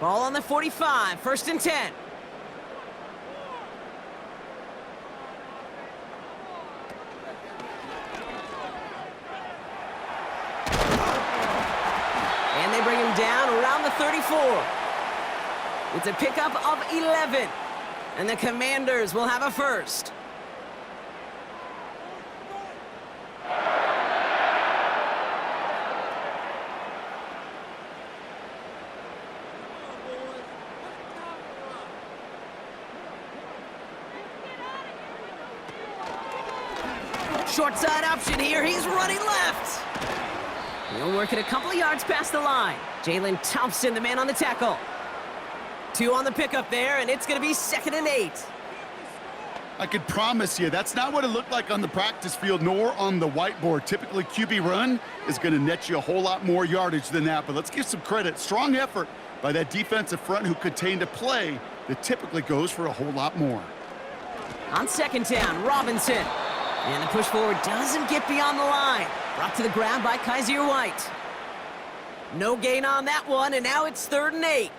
Ball on the 45, 1st and 10. And they bring him down around the 34. It's a pickup of 11. And the Commanders will have a 1st. Short side option here. He's running left. He'll work it a couple of yards past the line. Jalen Thompson, the man on the tackle. 2 on the pickup there, and it's going to be 2nd and 8. I can promise you that's not what it looked like on the practice field nor on the whiteboard. Typically, QB run is going to net you a whole lot more yardage than that, but let's give some credit. Strong effort by that defensive front who contained a play that typically goes for a whole lot more. On 2nd down, Robinson. And the push forward doesn't get beyond the line. Brought to the ground by Kaiser White. No gain on that one, and now it's 3rd and 8.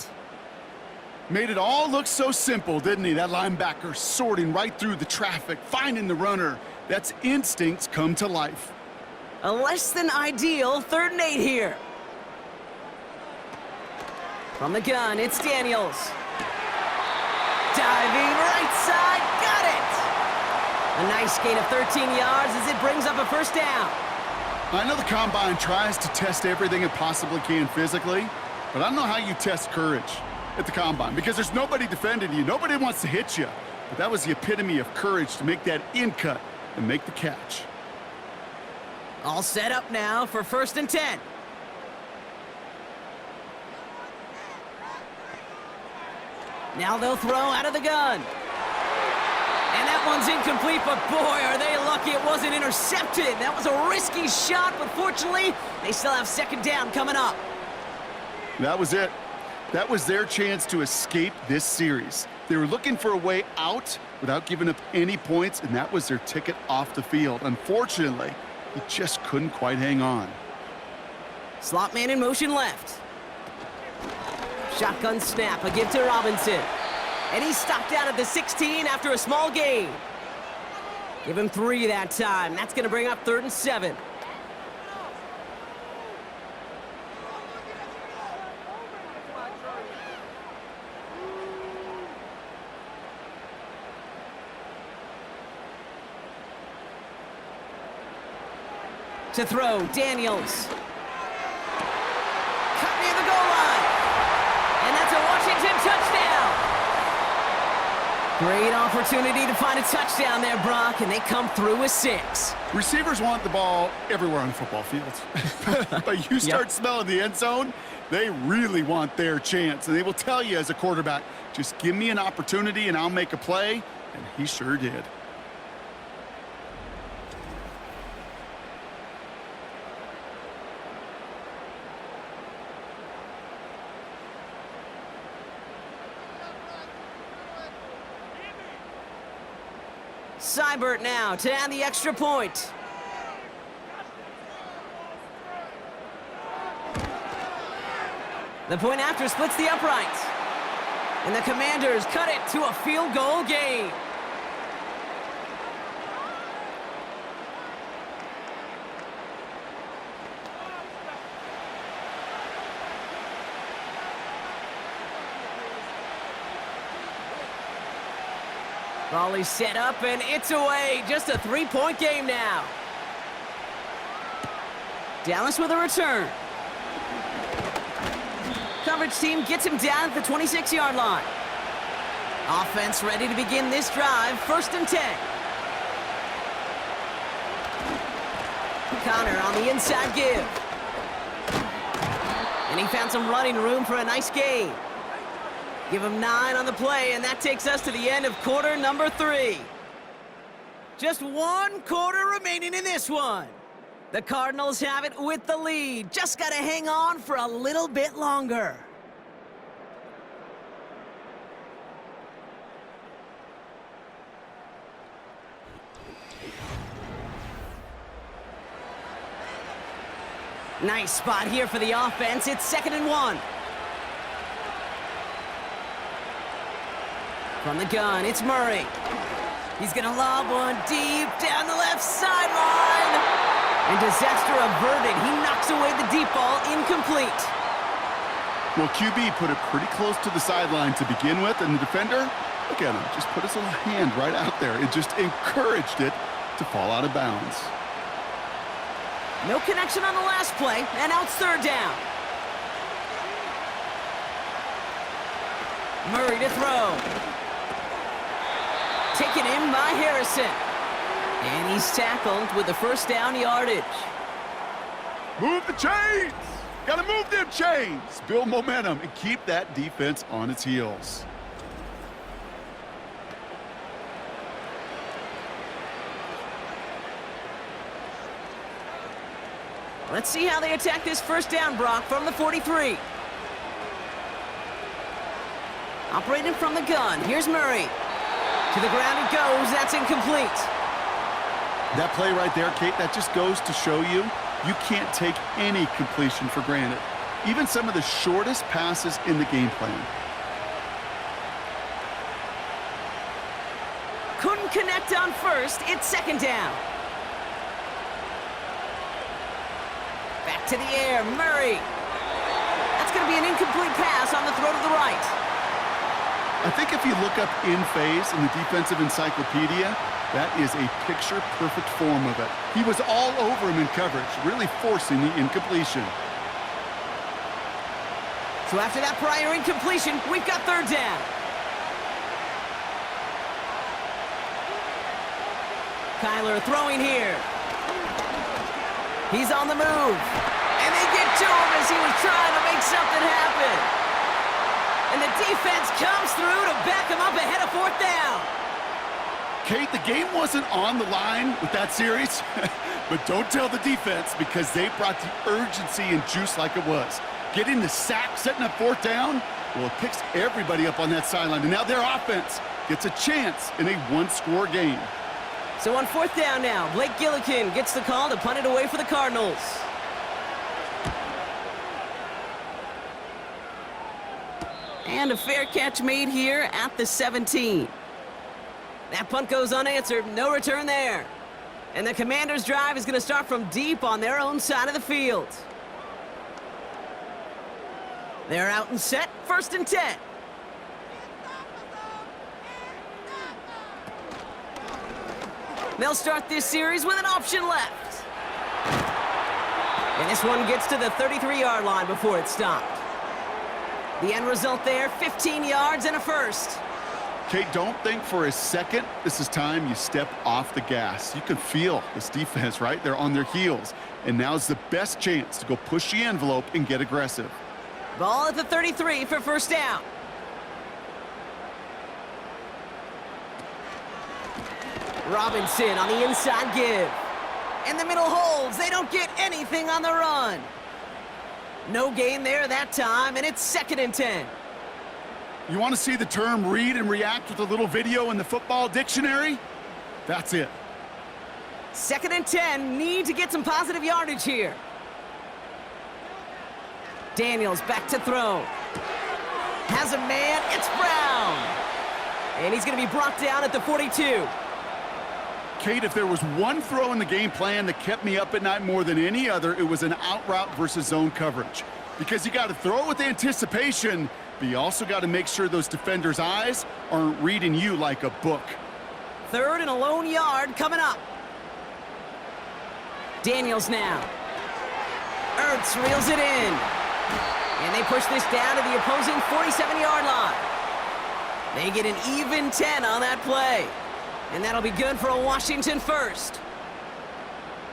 Made it all look so simple, didn't he? That linebacker sorting right through the traffic, finding the runner. That's instincts come to life. A less than ideal 3rd and 8 here. From the gun, it's Daniels. Diving right side, got it! A nice gain of 13 yards as it brings up a 1st down. I know the Combine tries to test everything it possibly can physically, but I don't know how you test courage at the Combine, because there's nobody defending you. Nobody wants to hit you. But that was the epitome of courage to make that in cut and make the catch. All set up now for 1st and 10. Now they'll throw out of the gun. And that one's incomplete, but boy, are they lucky it wasn't intercepted. That was a risky shot, but fortunately, they still have 2nd down coming up. That was it. That was their chance to escape this series. They were looking for a way out without giving up any points, and that was their ticket off the field. Unfortunately, he just couldn't quite hang on. Slot man in motion left. Shotgun snap, a give to Robinson. And he's stopped out at the 16 after a small gain. Give him 3 that time. That's going to bring up 3rd and 7. To throw, Daniels. Cut near the goal line. And that's a Washington touchdown. Great opportunity to find a touchdown there, Brock, and they come through with 6. Receivers want the ball everywhere on the football field. But you start smelling the end zone, they really want their chance. And they will tell you as a quarterback, just give me an opportunity and I'll make a play. And he sure did. Seibert now to add the extra point. The point after splits the uprights. And the Commanders cut it to a field goal game. Volley set up, and it's away. Just a 3-point game now. Dallas with a return. Coverage team gets him down at the 26-yard line. Offense ready to begin this drive. 1st and 10. Connor on the inside give. And he found some running room for a nice gain. Give him 9 on the play, and that takes us to the end of quarter number 3. Just 1 quarter remaining in this one. The Cardinals have it with the lead. Just got to hang on for a little bit longer. Nice spot here for the offense. It's 2nd and 1. From the gun, it's Murray. He's gonna lob one deep down the left sideline. And disaster averted. He knocks away the deep ball, incomplete. Well, QB put it pretty close to the sideline to begin with, and the defender, look at him, just put his little hand right out there. It just encouraged it to fall out of bounds. No connection on the last play, and now it's 3rd down. Murray to throw. Taken in by Harrison. And he's tackled with the 1st down yardage. Move the chains! Gotta move them chains! Build momentum and keep that defense on its heels. Let's see how they attack this 1st down, Brock, from the 43. Operating from the gun, here's Murray. To the ground it goes, that's incomplete. That play right there, Kate, that just goes to show you, you can't take any completion for granted. even some of the shortest passes in the game plan. Couldn't connect on first. It's second down. Back to the air, Murray. That's going to be an incomplete pass on the throw to the right. I think if you look up in phase in the defensive encyclopedia, that is a picture-perfect form of it. He was all over him in coverage, really forcing the incompletion. So after that prior incompletion, we've got third down. Kyler throwing here. He's on the move. And they get to him as he was trying to make something happen. And the defense comes through to back him up ahead of fourth down. Kate, the game wasn't on the line with that series, but don't tell the defense because they brought the urgency and juice like it was. Getting the sack, setting up fourth down, well, it picks everybody up on that sideline. And now their offense gets a chance in a one-score game. So on fourth down now, Blake Gillikin gets the call to punt it away for the Cardinals. And a fair catch made here at the 17. That punt goes unanswered, no return there. And the Commanders' drive is going to start from deep on their own side of the field. They're out and set, 1st and 10. They'll start this series with an option left. And this one gets to the 33-yard line before it's stopped. The end result there, 15 yards and a first. Kate, don't think for a second this is time you step off the gas. You can feel this defense, right? They're on their heels. And now's the best chance to go push the envelope and get aggressive. Ball at the 33 for first down. Robinson on the inside give. And the middle holds. They don't get anything on the run. No gain there that time, and it's 2nd and 10. You want to see the term read and react with a little video in the football dictionary? That's it. 2nd and 10, need to get some positive yardage here. Daniels back to throw. Has a man, it's Brown. And he's going to be brought down at the 42. Kate, if there was one throw in the game plan that kept me up at night more than any other, it was an out route versus zone coverage. Because you got to throw with anticipation, but you also got to make sure those defenders' eyes aren't reading you like a book. 3rd and a lone yard coming up. Daniels now. Ertz reels it in. And they push this down to the opposing 47-yard line. They get an even 10 on that play. And that'll be good for a Washington first.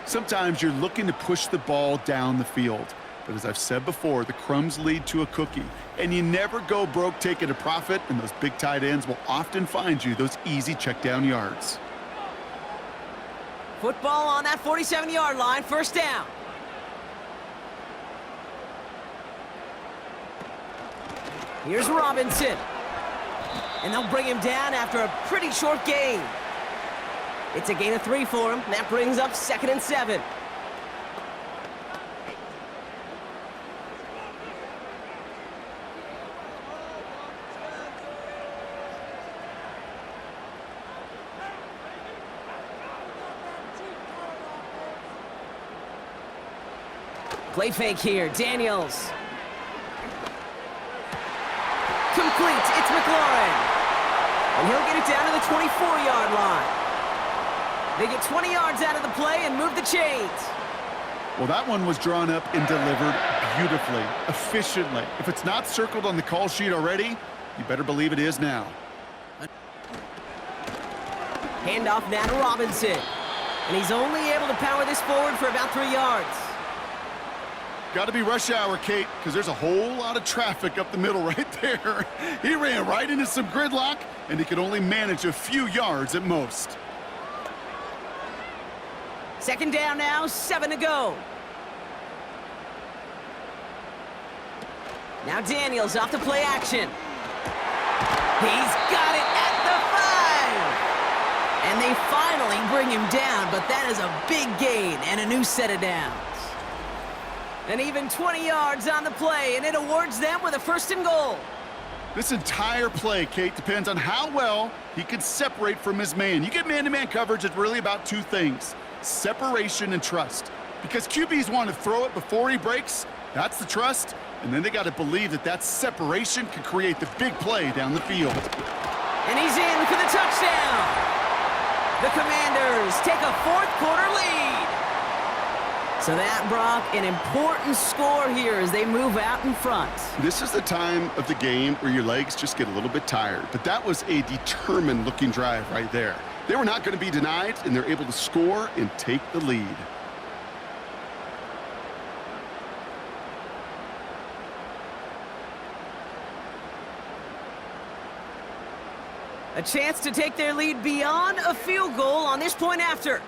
Sometimes you're looking to push the ball down the field. But as I've said before, the crumbs lead to a cookie. And you never go broke taking a profit, and those big tight ends will often find you those easy check down yards. Football on that 47-yard line, first down. Here's Robinson. And they'll bring him down after a pretty short gain. It's a gain of 3 for him. That brings up 2nd and 7. Play fake here, Daniels. Complete, it's McLaurin. And he'll get it down to the 24-yard line. They get 20 yards out of the play and move the chains. Well, that one was drawn up and delivered beautifully, efficiently. If it's not circled on the call sheet already, you better believe it is now. Handoff now to Robinson. And he's only able to power this forward for about 3 yards. Got to be rush hour, Kate, because there's a whole lot of traffic up the middle right there. He ran right into some gridlock, and he could only manage a few yards at most. 2nd down now, 7 to go. Now Daniels off to play action. He's got it at the 5. And they finally bring him down, but that is a big gain and a new set of downs. And even 20 yards on the play, and it awards them with a 1st and goal. This entire play, Kate, depends on how well he can separate from his man. You get man-to-man coverage, it's really about 2 things, separation and trust. Because QBs want to throw it before he breaks, that's the trust, and then they got to believe that that separation can create the big play down the field. And he's in for the touchdown. The Commanders take a 4th quarter lead. So that, Brock, an important score here as they move out in front. This is the time of the game where your legs just get a little bit tired, but that was a determined-looking drive right there. They were not going to be denied, and they're able to score and take the lead. A chance to take their lead beyond a field goal on this point after.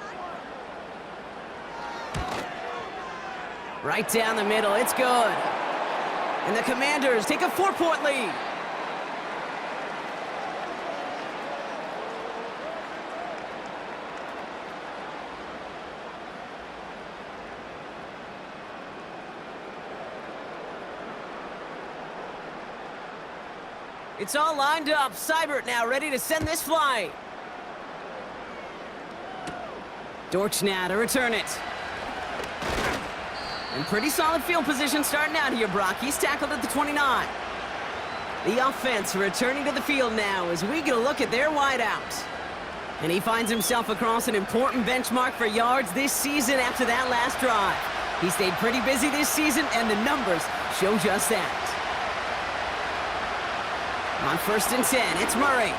Right down the middle, it's good. And the Commanders take a 4-point lead. It's all lined up. Seibert now ready to send this flight. Dortch now to return it. And pretty solid field position starting out here, Brock. He's tackled at the 29. The offense returning to the field now as we get a look at their wideout. And he finds himself across an important benchmark for yards this season after that last drive. He stayed pretty busy this season, and the numbers show just that. On 1st and 10, it's Murray.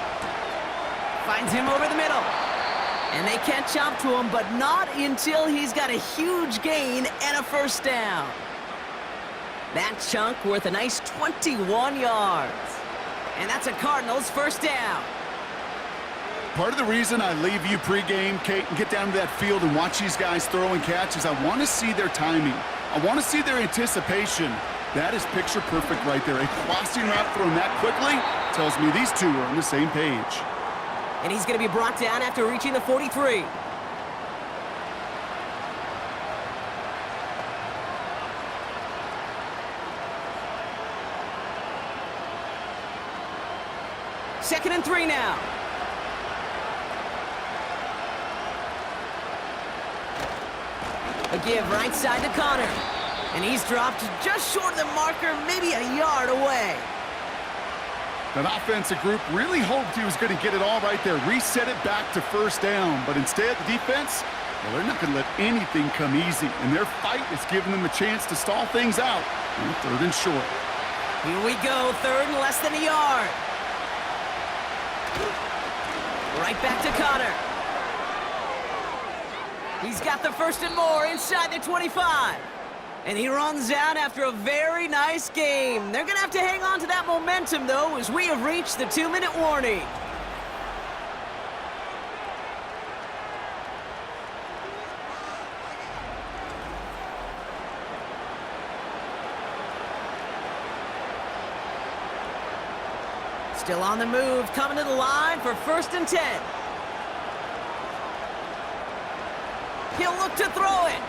Finds him over the middle. And they catch up to him, but not until he's got a huge gain and a 1st down. That chunk worth a nice 21 yards. And that's a Cardinals 1st down. Part of the reason I leave you pregame, Kate, and get down to that field and watch these guys throw and catch is I want to see their timing. I want to see their anticipation. That is picture perfect right there. A crossing route thrown that quickly tells me these two are on the same page. And he's going to be brought down after reaching the 43. Second and 3 now. A give right side to Connor. And he's dropped just short of the marker, maybe a yard away. That offensive group really hoped he was going to get it all right there, reset it back to 1st down. But instead, the defense, well, they're not going to let anything come easy. And their fight is giving them a chance to stall things out on 3rd and short. Here we go, 3rd and less than a yard. Right back to Connor. He's got the 1st and more inside the 25. And he runs out after a very nice game. They're going to have to hang on to that momentum, though, as we have reached the 2-minute warning. Still on the move, coming to the line for 1st and 10. He'll look to throw it.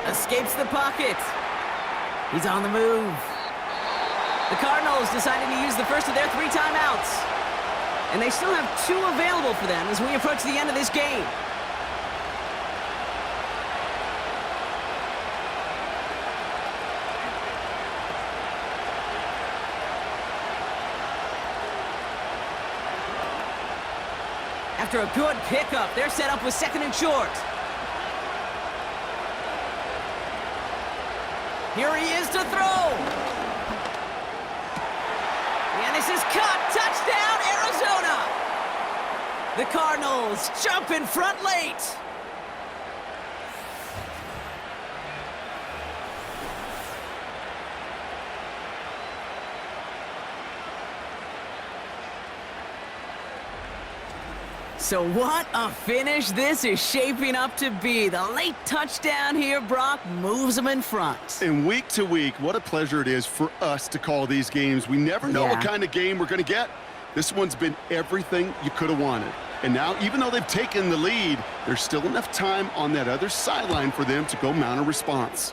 Escapes the pocket. He's on the move. The Cardinals deciding to use the first of their 3 timeouts. And they still have 2 available for them as we approach the end of this game. After a good pickup, they're set up with 2nd and short. Here he is to throw. And this is cut. Touchdown, Arizona. The Cardinals jump in front late. So what a finish this is shaping up to be. The late touchdown here, Brock, moves them in front. And week to week, what a pleasure it is for us to call these games. We never know what kind of game we're going to get. This one's been everything you could have wanted. And now, even though they've taken the lead, there's still enough time on that other sideline for them to go mount a response.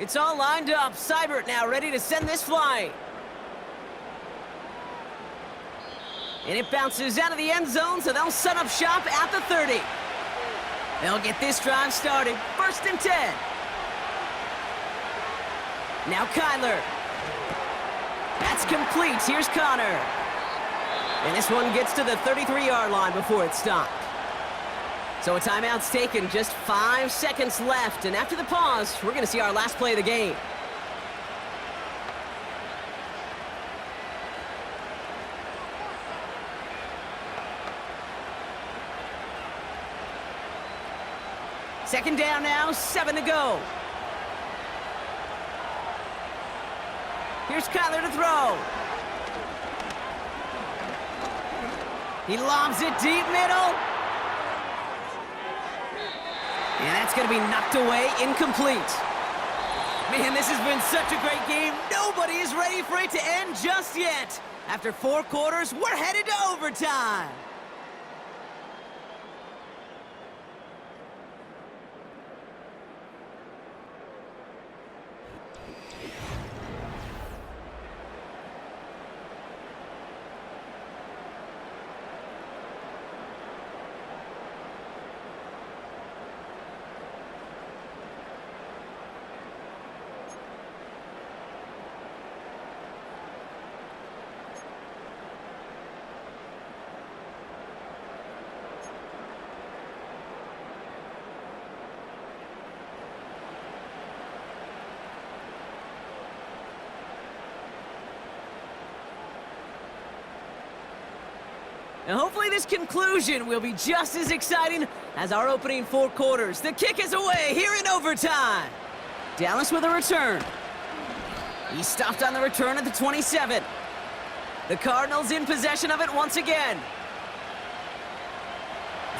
It's all lined up. Seibert now ready to send this flying. And it bounces out of the end zone, so they'll set up shop at the 30. They'll get this drive started. 1st and 10. Now Kyler. That's complete. Here's Connor. And this one gets to the 33-yard line before it's stopped. So a timeout's taken, just 5 seconds left. And after the pause, we're going to see our last play of the game. Second down now, 7 to go. Here's Kyler to throw. He lobs it deep middle. And that's going to be knocked away, incomplete. Man, this has been such a great game. Nobody is ready for it to end just yet. After 4 quarters, we're headed to overtime. And hopefully this conclusion will be just as exciting as our opening 4 quarters. The kick is away here in overtime. Dallas with a return. He stopped on the return at the 27. The Cardinals in possession of it once again.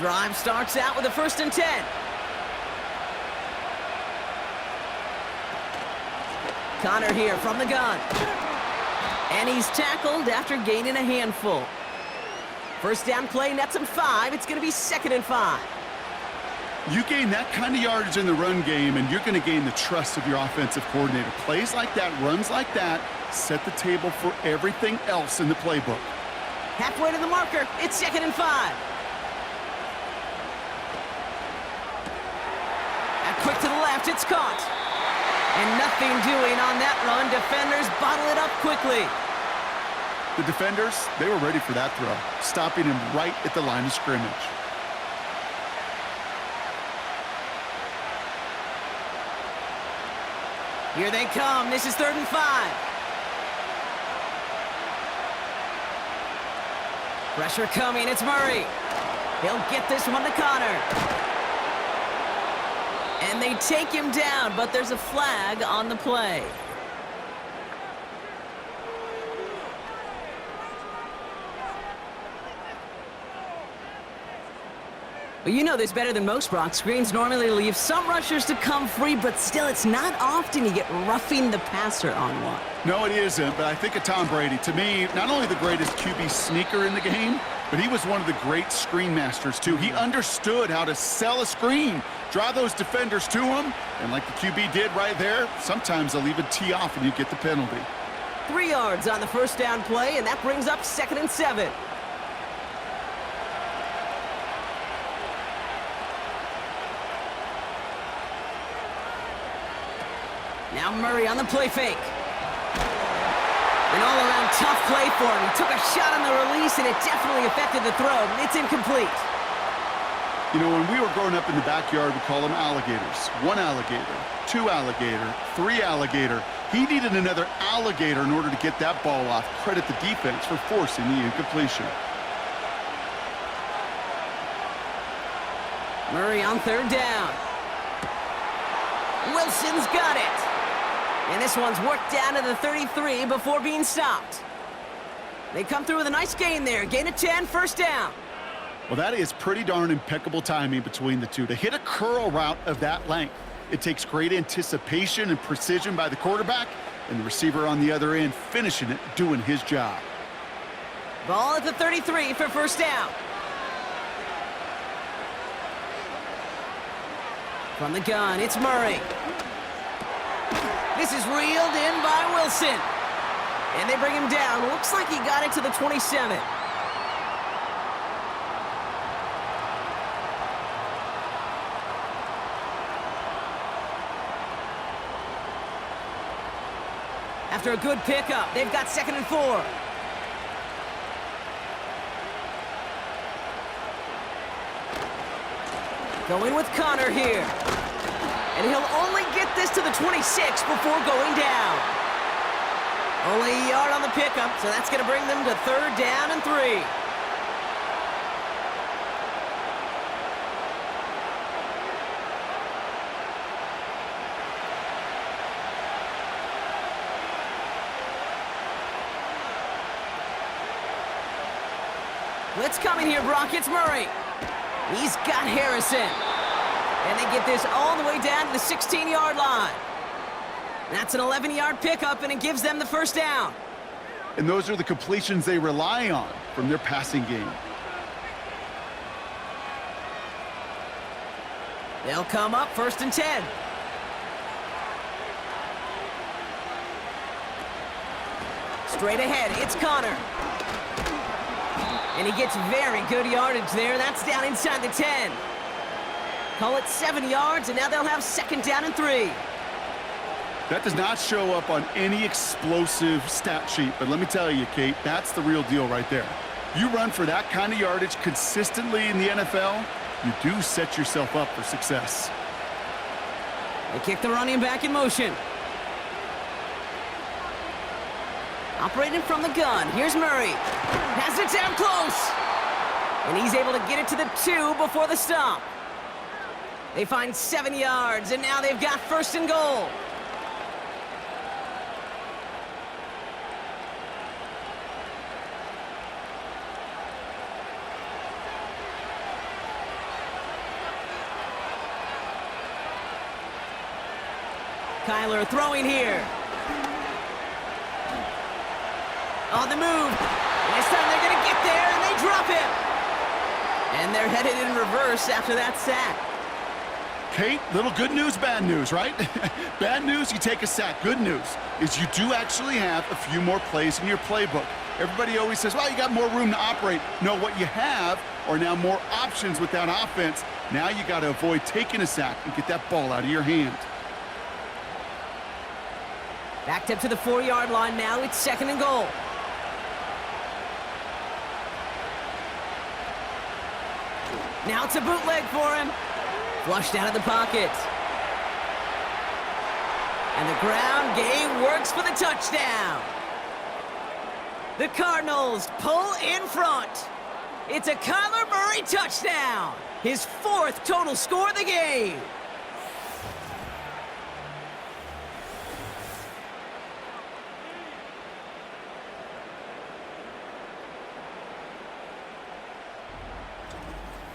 Drive starts out with a 1st and 10. Connor here from the gun. And he's tackled after gaining a handful. First down play nets him 5. It's going to be 2nd and 5. You gain that kind of yardage in the run game, and you're going to gain the trust of your offensive coordinator. Plays like that, runs like that, set the table for everything else in the playbook. Halfway to the marker. It's 2nd and 5. And quick to the left. It's caught. And nothing doing on that run. Defenders bottle it up quickly. The defenders, they were ready for that throw, stopping him right at the line of scrimmage. Here they come. This is 3rd and 5. Pressure coming. It's Murray. He'll get this one to Connor. And they take him down, but there's a flag on the play. Well, you know this better than most, Brock. Screens normally leave some rushers to come free, but still, it's not often you get roughing the passer on one. No, it isn't, but I think of Tom Brady. To me, not only the greatest QB sneaker in the game, but he was one of the great screen masters, too. He understood how to sell a screen, draw those defenders to him, and like the QB did right there, sometimes they'll even tee off and you get the penalty. 3 yards on the first down play, and that brings up 2nd and 7. Now Murray on the play fake. An all-around tough play for him. He took a shot on the release, and it definitely affected the throw. It's incomplete. You know, when we were growing up in the backyard, we call them alligators. 1 alligator, 2 alligator, 3 alligator. He needed another alligator in order to get that ball off. Credit the defense for forcing the incompletion. Murray on 3rd down. Wilson's got it. And this one's worked down to the 33 before being stopped. They come through with a nice gain there. Gain of 10, 1st down. Well, that is pretty darn impeccable timing between the two. To hit a curl route of that length, it takes great anticipation and precision by the quarterback, and the receiver on the other end finishing it, doing his job. Ball at the 33 for 1st down. From the gun, it's Murray. This is reeled in by Wilson. And they bring him down. Looks like he got it to the 27. After a good pickup, they've got 2nd and 4. Going with Connor here. And he'll only get this to the 26 before going down. Only a yard on the pickup, so that's going to bring them to 3rd down and 3. Blitz coming here, Brock. It's Murray. He's got Harrison. And they get this all the way down to the 16-yard line. That's an 11-yard pickup, and it gives them the 1st down. And those are the completions they rely on from their passing game. They'll come up 1st and 10. Straight ahead, it's Connor. And he gets very good yardage there. That's down inside the 10. Call it 7 yards, and now they'll have 2nd down and 3. That does not show up on any explosive stat sheet, but let me tell you, Kate, that's the real deal right there. You run for that kind of yardage consistently in the NFL, you do set yourself up for success. They kick the running back in motion. Operating from the gun, here's Murray. Has it down close. And he's able to get it to the 2 before the stop. They find 7 yards, and now they've got 1st and goal. Kyler throwing here. On the move. This time they're going to get there, and they drop him. And they're headed in reverse after that sack. Kate, little good news, bad news, right? Bad news, you take a sack. Good news is you do actually have a few more plays in your playbook. Everybody always says, well, you got more room to operate. No, what you have are now more options with that offense. Now you got to avoid taking a sack and get that ball out of your hand. Backed up to the 4-yard line now. It's 2nd and goal. Now it's a bootleg for him. Flushed out of the pocket. And the ground game works for the touchdown. The Cardinals pull in front. It's a Kyler Murray touchdown. His 4th total score of the game.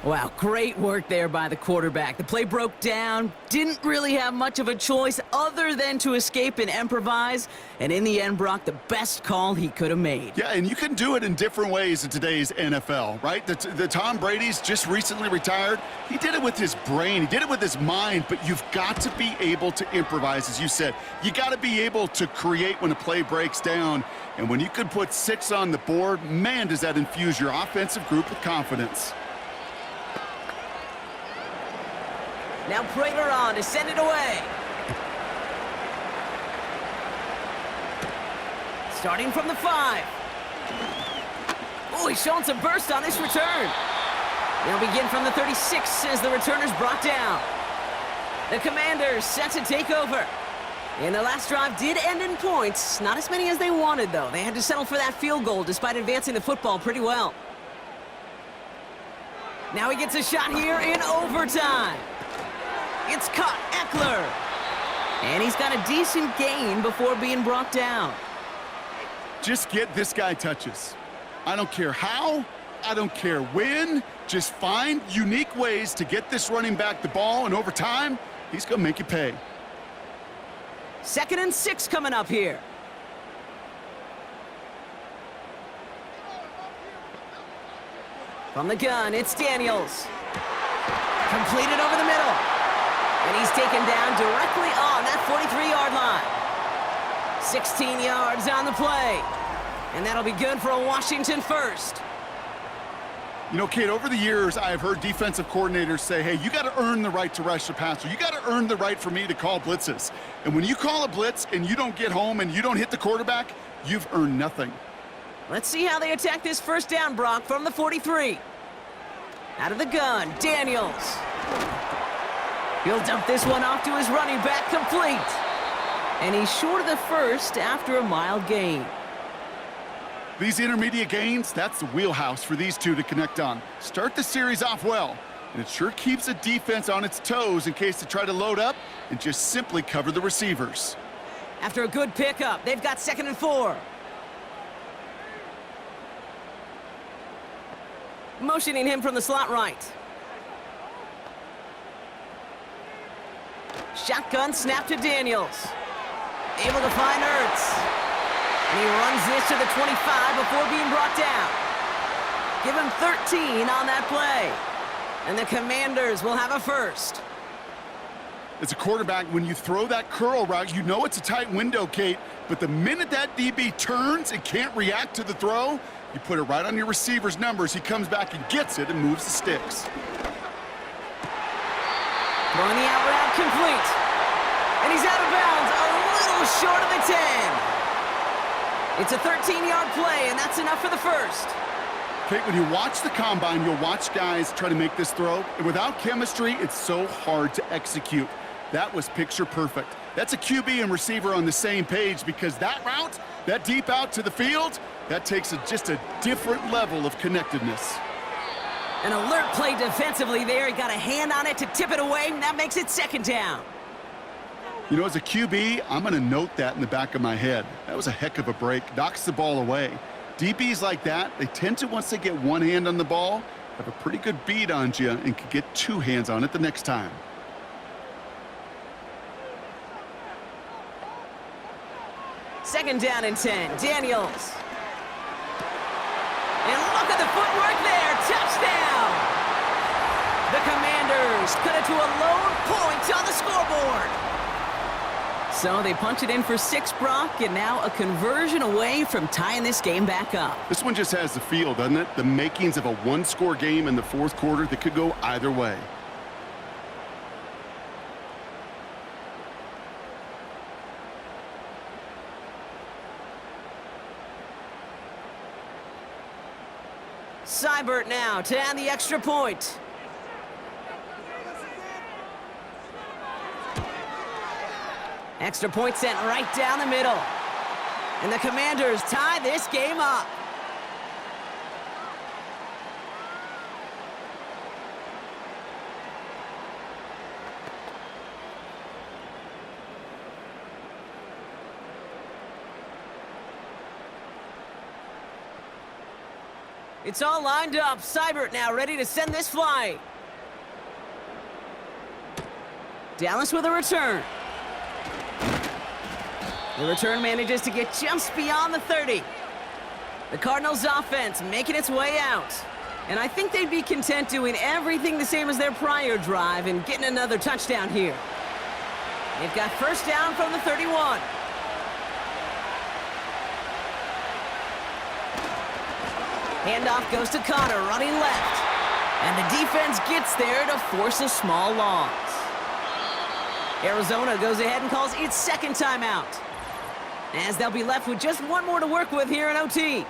Wow, great work there by the quarterback. The play broke down, didn't really have much of a choice other than to escape and improvise, and in the end, Brock, the best call he could have made. Yeah, and you can do it in different ways in today's NFL, right? The Tom Brady's just recently retired. He did it with his brain. He did it with his mind, but you've got to be able to improvise, as you said. You got to be able to create when a play breaks down, and when you can put 6 on the board, man, does that infuse your offensive group with confidence. Now Prater on to send it away. Starting from the 5. Oh, he's showing some burst on this return. They'll begin from the 36 as the returner's brought down. The Commanders set to take over. And their last drive did end in points. Not as many as they wanted, though. They had to settle for that field goal despite advancing the football pretty well. Now he gets a shot here in overtime. It's caught, Eckler. And he's got a decent gain before being brought down. Just get this guy touches. I don't care how, I don't care when. Just find unique ways to get this running back the ball, and over time, he's going to make you pay. 2nd and 6 coming up here. From the gun, it's Daniels. Completed over the middle. And he's taken down directly on that 43-yard line. 16 yards on the play. And that'll be good for a Washington first. You know, Kate, over the years, I've heard defensive coordinators say, hey, you got to earn the right to rush the passer. You got to earn the right for me to call blitzes. And when you call a blitz and you don't get home and you don't hit the quarterback, you've earned nothing. Let's see how they attack this first down, Brock, from the 43. Out of the gun, Daniels. He'll dump this one off to his running back, complete. And he's short of the first after a mild gain. These intermediate gains, that's the wheelhouse for these two to connect on. Start the series off well, and it sure keeps the defense on its toes in case they try to load up and just simply cover the receivers. After a good pickup, they've got 2nd and 4. Motioning him from the slot right. Shotgun snap to Daniels. Able to find Ertz. And he runs this to the 25 before being brought down. Give him 13 on that play. And the Commanders will have a first. As a quarterback, when you throw that curl route, you know it's a tight window, Kate. But the minute that DB turns and can't react to the throw, you put it right on your receiver's numbers. He comes back and gets it and moves the sticks. Throwing the out route complete. And he's out of bounds, a little short of the 10. It's a 13-yard play, and that's enough for the first. Kate, when you watch the combine, you'll watch guys try to make this throw. And without chemistry, it's so hard to execute. That was picture perfect. That's a QB and receiver on the same page because that route, that deep out to the field, that takes just a different level of connectedness. An alert play defensively there. He got a hand on it to tip it away, and that makes it 2nd down. You know, as a QB, I'm going to note that in the back of my head. That was a heck of a break. Knocks the ball away. DBs like that, they tend to, once they get one hand on the ball, have a pretty good beat on you and can get 2 hands on it the next time. Second down and 10. Daniels. And look at the footwork there. Touchdown! The Commanders cut it to a lone point on the scoreboard. So they punch it in for 6, Brock, and now a conversion away from tying this game back up. This one just has the feel, doesn't it? The makings of a one-score game in the 4th quarter that could go either way. Seibert now to add the extra point. Extra point sent right down the middle. And the Commanders tie this game up. It's all lined up. Seibert now ready to send this flying. Dallas with a return. The return manages to get just beyond the 30. The Cardinals offense making its way out. And I think they'd be content doing everything the same as their prior drive and getting another touchdown here. They've got first down from the 31. Handoff goes to Connor, running left. And the defense gets there to force a small loss. Arizona goes ahead and calls its 2nd timeout, as they'll be left with just one more to work with here in OT.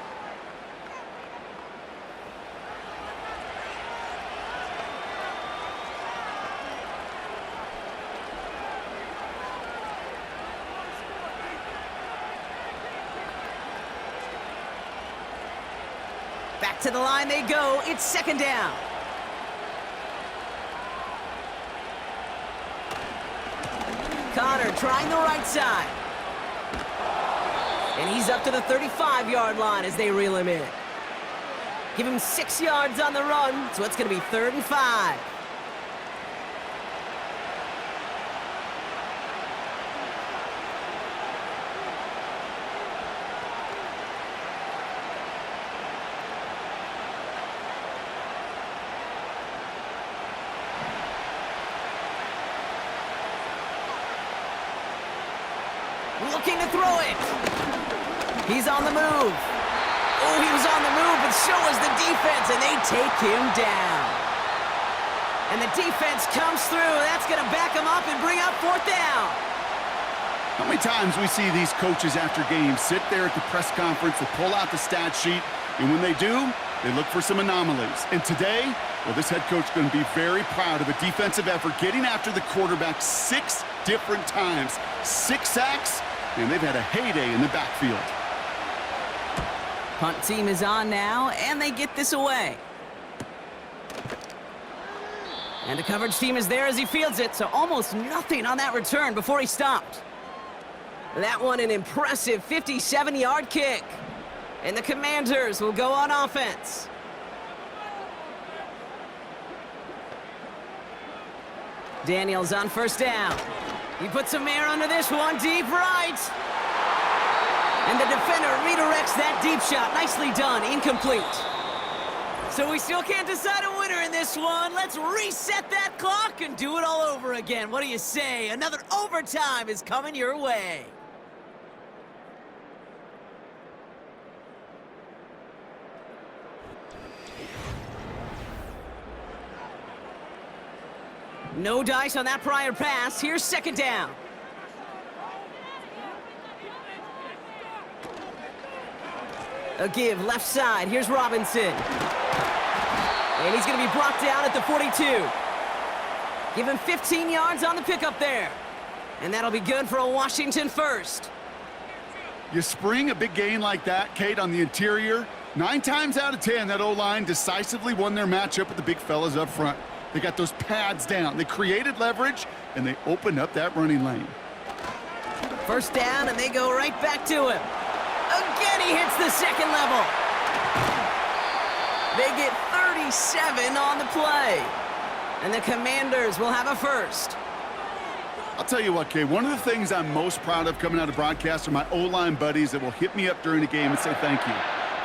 Back to the line they go. It's 2nd down. Connor trying the right side. And he's up to the 35-yard line as they reel him in. Give him 6 yards on the run, so it's going to be 3rd and 5. looking to throw it. He's on the move. Oh, he was on the move, but so was the defense, and they take him down. And the defense comes through. That's going to back him up and bring up 4th down. How many times we see these coaches after games sit there at the press conference, they pull out the stat sheet, and when they do, they look for some anomalies. And today, well, this head coach is going to be very proud of a defensive effort getting after the quarterback 6 different times. 6 sacks, and they've had a heyday in the backfield. Punt team is on now, and they get this away. And the coverage team is there as he fields it, so almost nothing on that return before he stopped. That one an impressive 57-yard kick. And the Commanders will go on offense. Daniels on 1st down. He puts some air under this one, deep right. And the defender redirects that deep shot. Nicely done, incomplete. So we still can't decide a winner in this one. Let's reset that clock and do it all over again. What do you say? Another overtime is coming your way. No dice on that prior pass. Here's 2nd down. A give left side. Here's Robinson. And he's going to be brought down at the 42. Give him 15 yards on the pickup there. And that'll be good for a Washington 1st. You spring a big gain like that, Kate, on the interior. 9 times out of 10, that O-line decisively won their matchup with the big fellas up front. They got those pads down. They created leverage, and they opened up that running lane. 1st down, and they go right back to him. Again, he hits the 2nd level. They get 37 on the play. And the Commanders will have a 1st. I'll tell you what, Kate, one of the things I'm most proud of coming out of broadcast are my O-line buddies that will hit me up during the game and say thank you.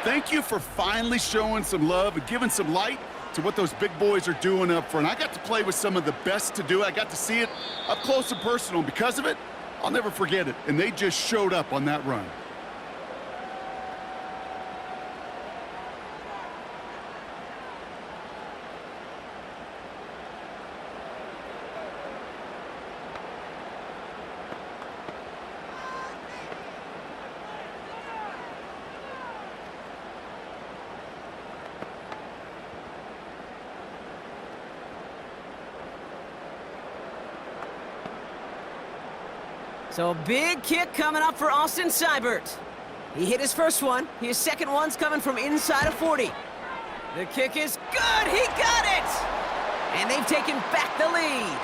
Thank you for finally showing some love and giving some light to what those big boys are doing up front. I got to play with some of the best to do it. I got to see it up close and personal. Because of it, I'll never forget it. And they just showed up on that run. So a big kick coming up for Austin Seibert. He hit his 1st one. His 2nd one's coming from inside of 40. The kick is good. He got it. And they've taken back the lead.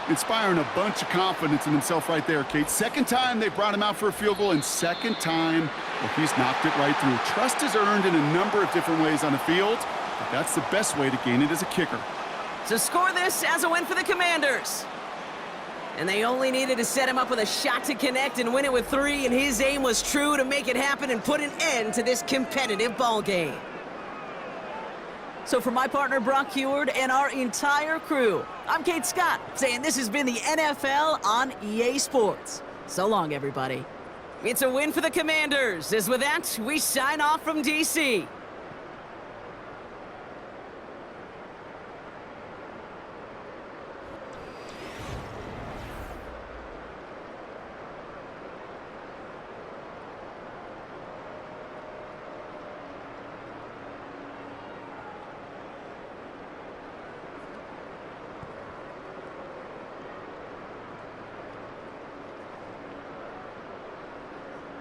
Inspiring a bunch of confidence in himself right there, Kate. 2nd time they brought him out for a field goal, and 2nd time, well, he's knocked it right through. Trust is earned in a number of different ways on the field, but that's the best way to gain it as a kicker. So score this as a win for the Commanders. And they only needed to set him up with a shot to connect and win it with 3, and his aim was true to make it happen and put an end to this competitive ball game. So for my partner Brock Heward and our entire crew, I'm Kate Scott, saying this has been the NFL on EA Sports. So long, everybody. It's a win for the Commanders, as with that, we sign off from DC.